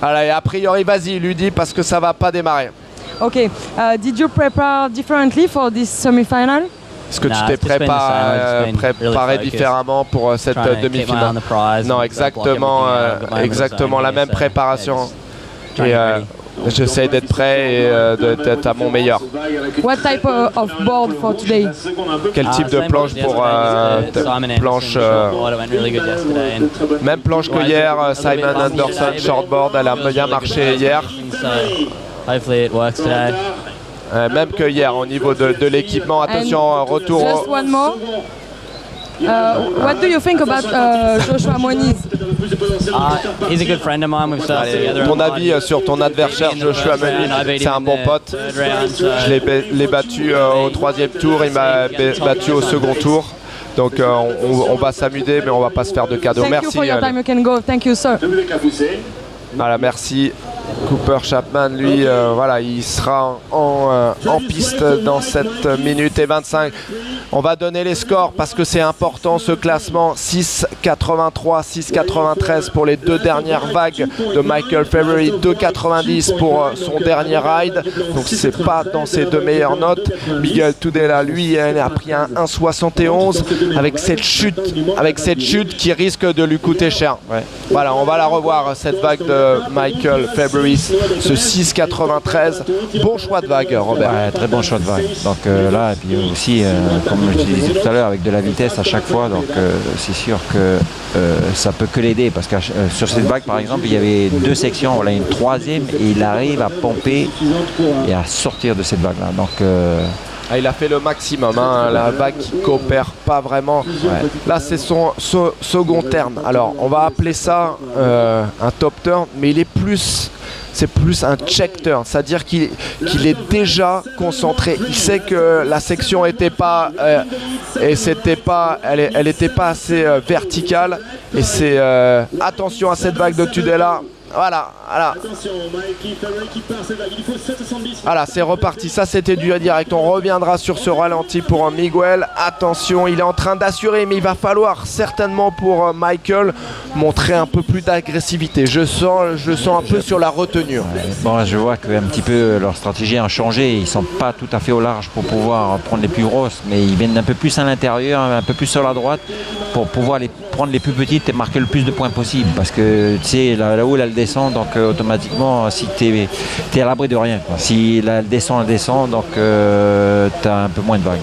Speaker 6: Allez, a priori, vas-y, Ludy, parce que ça va pas démarrer.
Speaker 4: Okay. Did you prepare differently for this semi-final?
Speaker 6: Est-ce que tu
Speaker 7: Nah,
Speaker 6: t'es
Speaker 7: it's just been the same. I've just been
Speaker 6: préparé
Speaker 7: really focused,
Speaker 6: différemment pour cette
Speaker 7: trying to keep my eye
Speaker 6: demi-finale?
Speaker 7: on the prize
Speaker 6: Non,
Speaker 7: and block
Speaker 6: exactement,
Speaker 7: everything out, got my
Speaker 6: exactement la
Speaker 7: zone
Speaker 6: même
Speaker 7: here, so,
Speaker 6: préparation.
Speaker 7: yeah, just
Speaker 6: Et
Speaker 7: trying to be ready.
Speaker 6: j'essaie d'être prêt et d'être à mon meilleur.
Speaker 4: What type of board for today?
Speaker 6: Quel type de
Speaker 7: Same
Speaker 6: planche
Speaker 7: board as
Speaker 6: pour
Speaker 7: yesterday, Simon Anderson
Speaker 6: planche
Speaker 7: shortboard, it went really good yesterday, and
Speaker 6: même planche que hier, Simon Anderson shortboard, elle a bien marché hier.
Speaker 7: so hopefully it works today.
Speaker 6: Même que hier au niveau de l'équipement. Attention, retour.
Speaker 4: Just one more. What do you think about Joshua Moniz?
Speaker 7: He's a good friend of mine. We've started together.
Speaker 6: Ton avis sur ton adversaire Joshua Moniz? C'est un bon pote. Je l'ai battu au 3e tour, il m'a battu au 2e tour. Donc on va s'amuser, mais on va pas se faire de cadeaux.
Speaker 4: Thank you
Speaker 6: Merci.
Speaker 4: for your time. You can go. Thank you, sir.
Speaker 6: Voilà, merci. Cooper Chapman, lui, voilà, il sera en piste dans cette minute et 25. On va donner les scores parce que c'est important ce classement. 6,83, 6,93 pour les 2 dernières vagues de Michael February, 2,90 pour son dernier ride. Donc c'est pas dans ses 2 meilleures notes. Miguel Tudela, lui, il a pris un 1,71 avec cette chute qui risque de lui coûter cher. Ouais. Voilà, on va la revoir cette vague de Michael February, ce 6,93. Bon choix de vague, Robert.
Speaker 2: Ouais, très bon choix de vague. Donc là, et puis aussi, comme je te disais tout à l'heure, avec de la vitesse à chaque fois, donc c'est sûr que ça peut que l'aider. Parce que sur cette vague, par exemple, il y avait 2 sections, voilà, une 3e, et il arrive à pomper et à sortir de cette vague-là. Donc
Speaker 6: il a fait le maximum, hein. La vague qui coopère pas vraiment. Ouais. Là, c'est son second turn. Alors, on va appeler ça un top turn, mais c'est plus un check turn, c'est-à-dire qu'il est déjà concentré. Il sait que la section était pas elle était pas assez verticale. Et c'est attention à cette vague de Tudela. Voilà. Voilà, c'est reparti. Ça, c'était du direct. On reviendra sur ce ralenti pour Miguel. Attention, il est en train d'assurer, mais il va falloir certainement pour Michael montrer un peu plus d'agressivité. Je sens un peu sur la retenue.
Speaker 2: Bon, je vois qu'un petit peu leur stratégie a changé. Ils sont pas tout à fait au large pour pouvoir prendre les plus grosses, mais ils viennent un peu plus à l'intérieur, un peu plus sur la droite pour pouvoir prendre les plus petites et marquer le plus de points possible. Parce que tu sais, là-haut, elle descend, donc automatiquement, si tu es à l'abri de rien. Si elle descend, donc tu as un peu moins de vagues.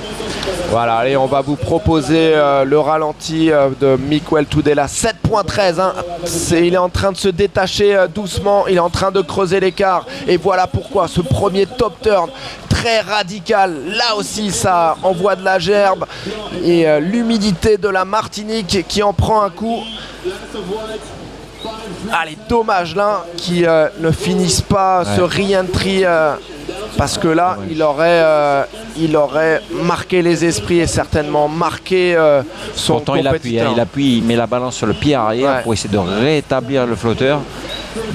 Speaker 6: Voilà, allez, on va vous proposer le ralenti de Miguel Tudela, 7.13. Hein. Il est en train de se détacher doucement, il est en train de creuser l'écart. Et voilà pourquoi ce premier top turn très radical, là aussi ça envoie de la gerbe. Et l'humidité de la Martinique qui en prend un coup. Allez, dommage là qu'ils ne finissent pas ce re-entry parce que là il aurait marqué les esprits et certainement marqué son
Speaker 2: Pourtant
Speaker 6: compétiteur.
Speaker 2: il appuie, il met la balance sur le pied arrière pour essayer de rétablir le flotteur.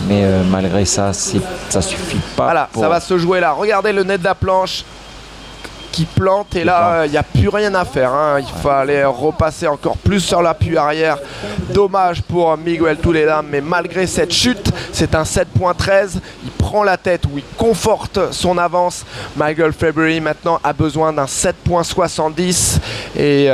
Speaker 2: Mais malgré ça, ça suffit pas.
Speaker 6: Voilà, ça va se jouer là. Regardez le net de la planche qui plante et là il n'y a plus rien à faire, hein. Il fallait repasser encore plus sur l'appui arrière. Dommage pour Miguel Tudela, mais malgré cette chute, c'est un 7.13. Il prend la tête où il conforte son avance. Michael February maintenant a besoin d'un 7.70 et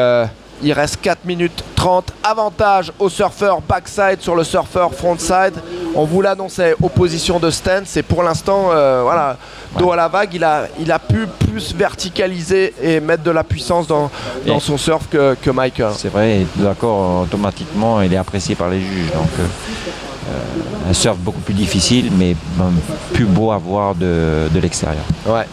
Speaker 6: il reste 4 minutes 30. Avantage au surfeur backside sur le surfeur frontside. On vous l'annonçait, opposition de stance. Et pour l'instant, voilà, dos à la vague, il a pu plus verticaliser et mettre de la puissance dans son surf que Michael.
Speaker 2: C'est vrai, d'accord, automatiquement, il est apprécié par les juges. Donc, un surf beaucoup plus difficile, mais plus beau à voir de l'extérieur.
Speaker 6: Ouais.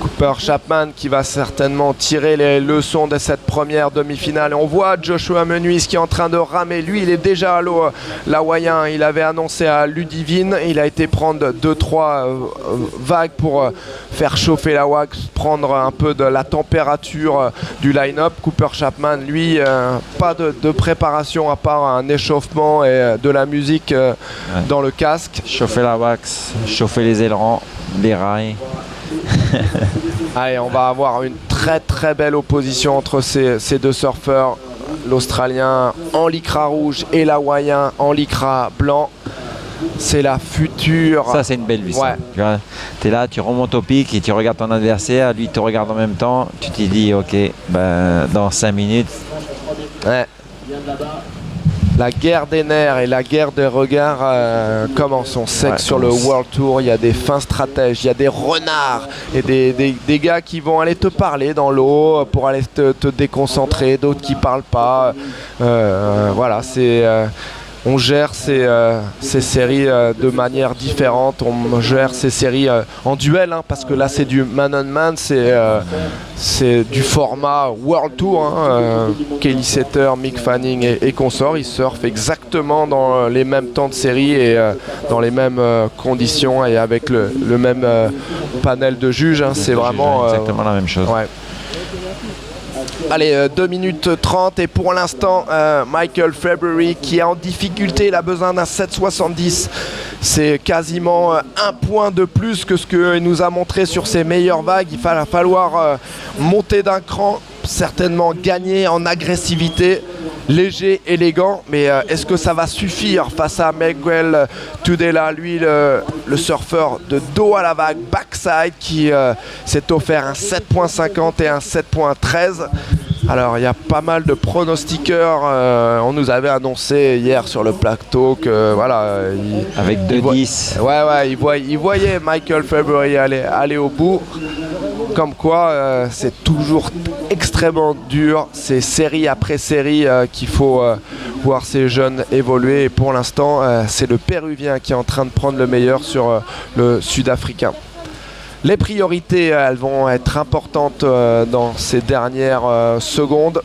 Speaker 6: Cooper Chapman qui va certainement tirer les leçons de cette première demi-finale. Et on voit Joshua Moniz qui est en train de ramer. Lui, il est déjà à l'eau, l'Hawaïen. Il avait annoncé à Ludivine. Il a été prendre 2-3 vagues pour faire chauffer la wax, prendre un peu de la température du line-up. Cooper Chapman, lui, pas de préparation à part un échauffement et de la musique dans le casque.
Speaker 2: Chauffer la wax, chauffer les ailerons, les rails.
Speaker 6: Allez, on va avoir une très très belle opposition entre ces deux surfeurs, l'Australien en lycra rouge et l'Hawaïen en lycra blanc. c'est la future.
Speaker 2: Ça, c'est une belle vue.
Speaker 6: Ouais.
Speaker 2: Tu es là, tu remontes au pic et tu regardes ton adversaire, lui te regarde en même temps. Tu te dis, ok, ben, dans 5 minutes.
Speaker 6: Ouais. La guerre des nerfs et la guerre des regards commencent. On sait que sur le World Tour, il y a des fins stratèges, il y a des renards et des gars qui vont aller te parler dans l'eau pour aller te déconcentrer, d'autres qui parlent pas. Voilà, c'est... on gère ces séries de manière différente. On gère ces séries en duel, hein, parce que là c'est du man-on-man, c'est du format World Tour. Kelly Slater, Mick Fanning et consorts, ils surfent exactement dans les mêmes temps de série et dans les mêmes conditions et avec le même panel de juges. C'est vraiment
Speaker 2: exactement la même chose.
Speaker 6: Ouais. Allez, 2 minutes 30 et pour l'instant Michael February qui est en difficulté, il a besoin d'un 7,70. C'est quasiment un point de plus que ce qu'il nous a montré sur ses meilleures vagues. Il va falloir monter d'un cran, certainement gagner en agressivité, léger, élégant, mais est-ce que ça va suffire face à Miguel Tudela, lui le surfeur de dos à la vague backside qui s'est offert un 7.50 et un 7.13. Alors il y a pas mal de pronostiqueurs, on nous avait annoncé hier sur le plateau que voilà,
Speaker 2: avec 2-10.
Speaker 6: Il voyait Michael February aller au bout. Comme quoi c'est toujours extrêmement dur, c'est série après série qu'il faut voir ces jeunes évoluer et pour l'instant c'est le Péruvien qui est en train de prendre le meilleur sur le Sud-Africain. Les priorités, elles vont être importantes dans ces dernières secondes.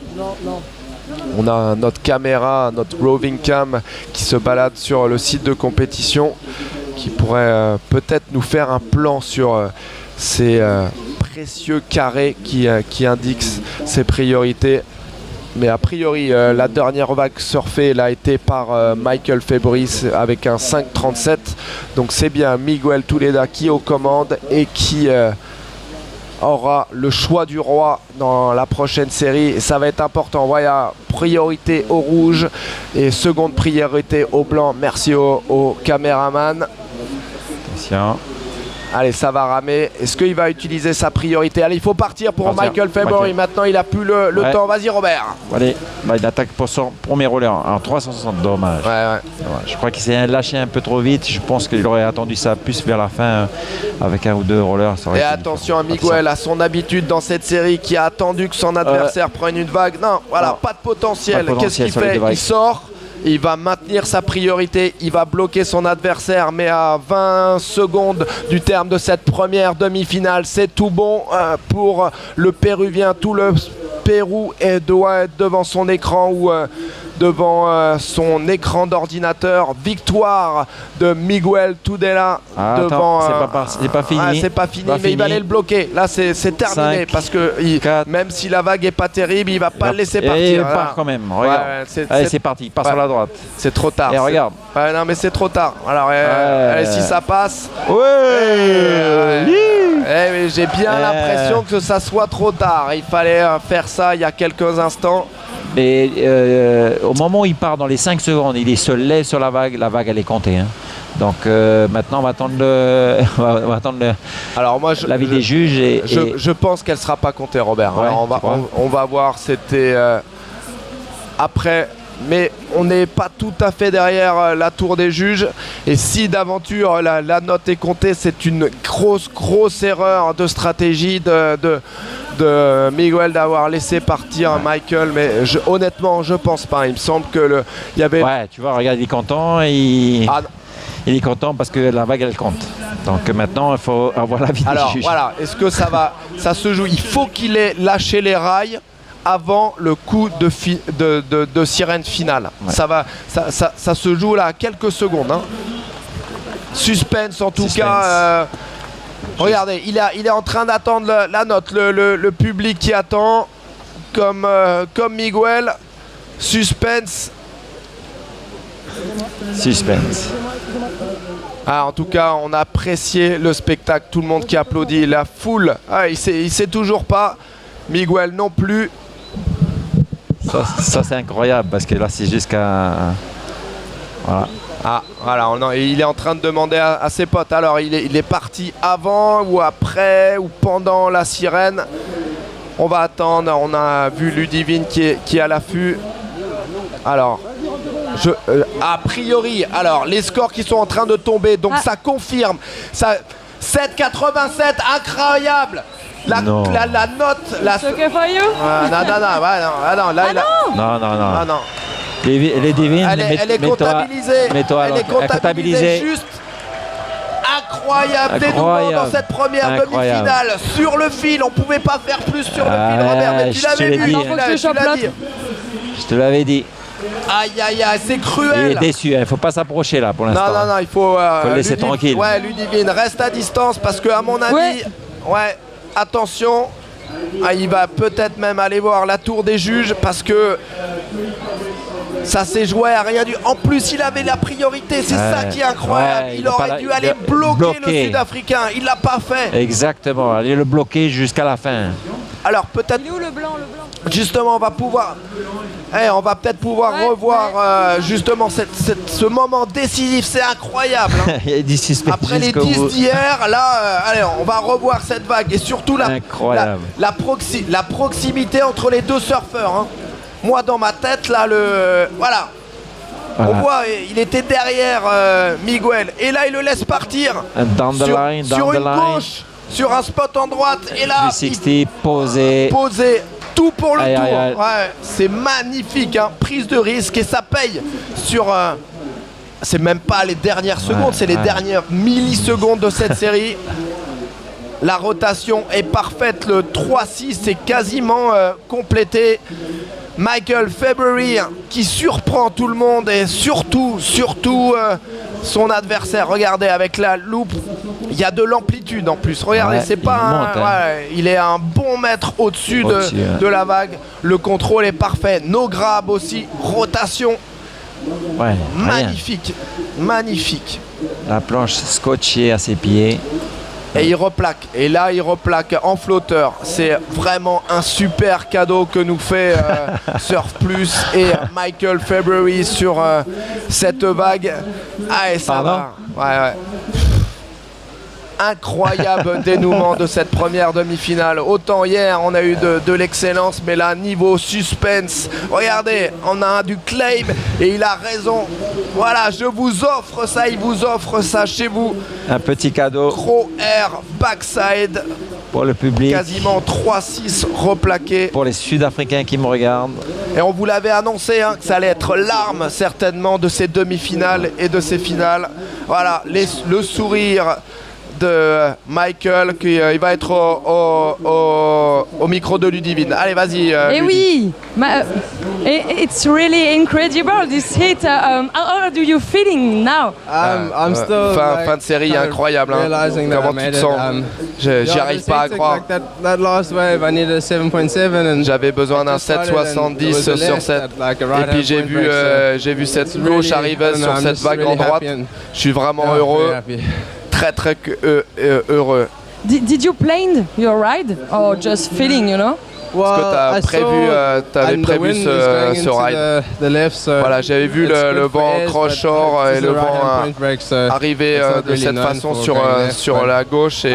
Speaker 6: On a notre caméra, notre roving cam qui se balade sur le site de compétition qui pourrait peut-être nous faire un plan sur ces précieux carrés qui indiquent ses priorités. Mais a priori, la dernière vague surfée elle a été par Michael February avec un 5.37. Donc c'est bien Miguel Tudela qui est aux commandes et qui aura le choix du roi dans la prochaine série. Et ça va être important. Voilà, priorité au rouge et seconde priorité au blanc. Merci au caméraman.
Speaker 2: Attention.
Speaker 6: Allez, ça va ramer. Est-ce qu'il va utiliser sa priorité? Allez, il faut partir pour Michael February. Maintenant, il a plus le temps. Vas-y, Robert.
Speaker 2: Allez, il attaque pour son premier roller en 360. Dommage. Je crois qu'il s'est lâché un peu trop vite. Je pense qu'il aurait attendu ça plus vers la fin avec un ou deux rollers.
Speaker 6: Et attention à Miguel, à son habitude dans cette série, qui a attendu que son adversaire prenne une vague. Non, voilà, pas de potentiel. Qu'est-ce qu'il fait? Il sort. Il va maintenir sa priorité, il va bloquer son adversaire, mais à 20 secondes du terme de cette première demi-finale, c'est tout bon pour le Péruvien. Tout le Pérou doit être devant son écran ou devant son écran d'ordinateur. Victoire de Miguel Tudela devant...
Speaker 2: c'est pas fini.
Speaker 6: C'est pas fini, mais il va aller le bloquer. Là, c'est terminé 5, parce que 4, même si la vague est pas terrible, il va pas le laisser partir.
Speaker 2: Et il part quand même. Regarde. Allez, c'est parti. Il part sur la droite.
Speaker 6: C'est trop tard.
Speaker 2: Et regarde.
Speaker 6: Non, mais c'est trop tard. Alors, allez, si ça passe. Mais j'ai bien l'impression que ça soit trop tard. Il fallait faire ça il y a quelques instants.
Speaker 2: Et au moment où il part dans les 5 secondes, il se lève sur la vague elle est comptée. Hein. Donc maintenant on va attendre
Speaker 6: Alors moi,
Speaker 2: l'avis des juges.
Speaker 6: Je pense qu'elle ne sera pas comptée, Robert.
Speaker 2: Ouais,
Speaker 6: alors on va voir, c'était après. Mais on n'est pas tout à fait derrière la tour des juges. Et si d'aventure la note est comptée, c'est une grosse erreur de stratégie de Miguel d'avoir laissé partir Michael. Mais honnêtement, je pense pas. Il me semble que il y avait...
Speaker 2: Ouais, tu vois, regarde, il est content. Il est content parce que la vague, elle compte. Donc maintenant, il faut avoir l'avis des juges.
Speaker 6: Voilà, est-ce que ça se joue? Il faut qu'il ait lâché les rails avant le coup de sirène finale. Ouais. Ça se joue là à quelques secondes. Hein. Suspense en tout cas. Regardez, il est en train d'attendre la note. Le public qui attend comme Miguel. Suspense. En tout cas, on a apprécié le spectacle. Tout le monde qui applaudit. La foule, il sait toujours pas. Miguel non plus.
Speaker 2: Ça c'est incroyable parce que là c'est jusqu'à... Voilà.
Speaker 6: Ah, voilà, il est en train de demander à ses potes. Alors, il est parti avant ou après ou pendant la sirène. On va attendre. On a vu Ludivine qui est à l'affût. Alors, a priori, alors, les scores qui sont en train de tomber, donc ça confirme. 7,87, incroyable. La note,
Speaker 4: It's okay for you?
Speaker 6: Non.
Speaker 2: Les divines,
Speaker 6: Elle est comptabilisée. Elle est comptabilisée juste. Incroyable dénouement dans cette première demi-finale. Sur le fil, on pouvait pas faire plus sur le fil, Robert, mais tu l'avais vu.
Speaker 2: Je te l'avais dit.
Speaker 6: Aïe, c'est cruel.
Speaker 2: Il est déçu, il ne faut pas s'approcher là pour l'instant.
Speaker 6: Non, il faut
Speaker 2: le laisser tranquille.
Speaker 6: Ouais, Ludivine, reste à distance parce que, à mon avis, attention, il va peut-être même aller voir la tour des juges parce que ça s'est joué à rien du. En plus, il avait la priorité, c'est ça qui est incroyable. Il aurait dû aller bloquer le Sud-Africain, il l'a pas fait.
Speaker 2: Exactement, aller le bloquer jusqu'à la fin.
Speaker 6: Alors peut-être.
Speaker 4: Il est où le blanc?
Speaker 6: Justement, on va peut-être pouvoir revoir justement ce moment décisif, c'est incroyable. Hein.
Speaker 2: Il y a du suspense.
Speaker 6: Après les 10 d'hier, là, allez, on va revoir cette vague et surtout la proximité entre les deux surfeurs. Hein. Moi, dans ma tête, là, voilà. On voit, il était derrière Miguel et là, il le laisse partir sur une gauche, sur un spot en droite et là,
Speaker 2: 360 posé.
Speaker 6: Tout pour le tour. Ouais, c'est magnifique, hein. Prise de risque et ça paye sur. C'est même pas les dernières secondes, c'est les dernières millisecondes de cette série. La rotation est parfaite, le 3-6 est quasiment complété. Michael February qui surprend tout le monde et surtout son adversaire. Regardez avec la loupe, il y a de l'amplitude en plus. Regardez, c'est pas il est un bon mètre au-dessus de la vague. Le contrôle est parfait. No grab aussi, rotation. Magnifique.
Speaker 2: La planche scotchée à ses pieds.
Speaker 6: Et il replaque. Et là, il replaque en flotteur. C'est vraiment un super cadeau que nous fait Surf Plus et Michael February sur cette vague. Ah, et ça va. Incroyable dénouement de cette première demi-finale. Autant hier on a eu de l'excellence, mais là niveau suspense, regardez, on a du claim et il a raison. Voilà, je vous offre ça, il vous offre ça chez vous.
Speaker 2: Un petit cadeau.
Speaker 6: Crow Air backside.
Speaker 2: Pour le public.
Speaker 6: Quasiment 3-6 replaqué.
Speaker 2: Pour les Sud-Africains qui me regardent.
Speaker 6: Et on vous l'avait annoncé que ça allait être l'arme certainement de ces demi-finales et de ces finales. Voilà, le sourire de Michael qui il va être au micro de Ludivine. Allez, vas-y.
Speaker 4: Et oui, it's really incredible this hit. How are you feeling now?
Speaker 3: I'm still
Speaker 6: fin de série incroyable. Hein. Comment tu te sens? J'y arrive pas à croire.
Speaker 3: That last wave, I needed a 7.7
Speaker 6: j'avais besoin d'un 7,70 sur cette. Et puis j'ai vu cette gauche arriver sur cette vague en droite. Je suis vraiment heureux. Très heureux.
Speaker 4: Did you plan your ride or just feeling, you know?
Speaker 6: Est-ce que t'avais prévu ce ride? Voilà, j'avais vu le vent cross-shore et le vent arriver de cette façon sur la gauche et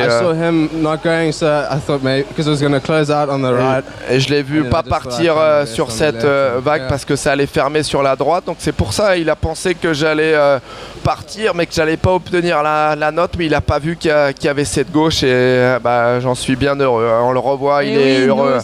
Speaker 6: je l'ai vu pas partir sur cette vague parce que ça allait fermer sur la droite, donc c'est pour ça il a pensé que j'allais partir mais que j'allais pas obtenir la note, mais il a pas vu qu'il y avait cette gauche et j'en suis bien heureux. On le revoit, il est heureux.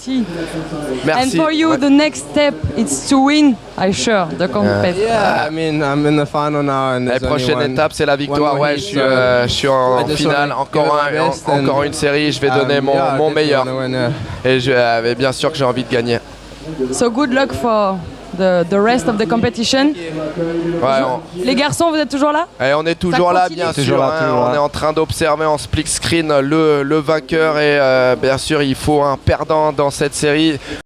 Speaker 6: Merci.
Speaker 4: And for you, the next step is to win, I'm sure, the competition.
Speaker 3: Yeah, I mean, I'm in the final now, and
Speaker 6: la prochaine étape, c'est la victoire. Ouais, je suis en finale. Encore une série. Je vais donner mon meilleur. Et bien sûr que j'ai envie de gagner.
Speaker 4: So good luck for the rest of the competition. Les garçons, vous êtes toujours là?
Speaker 6: Et on est toujours là, bien sûr. On est en train d'observer en split screen le vainqueur et bien sûr il faut un perdant dans cette série.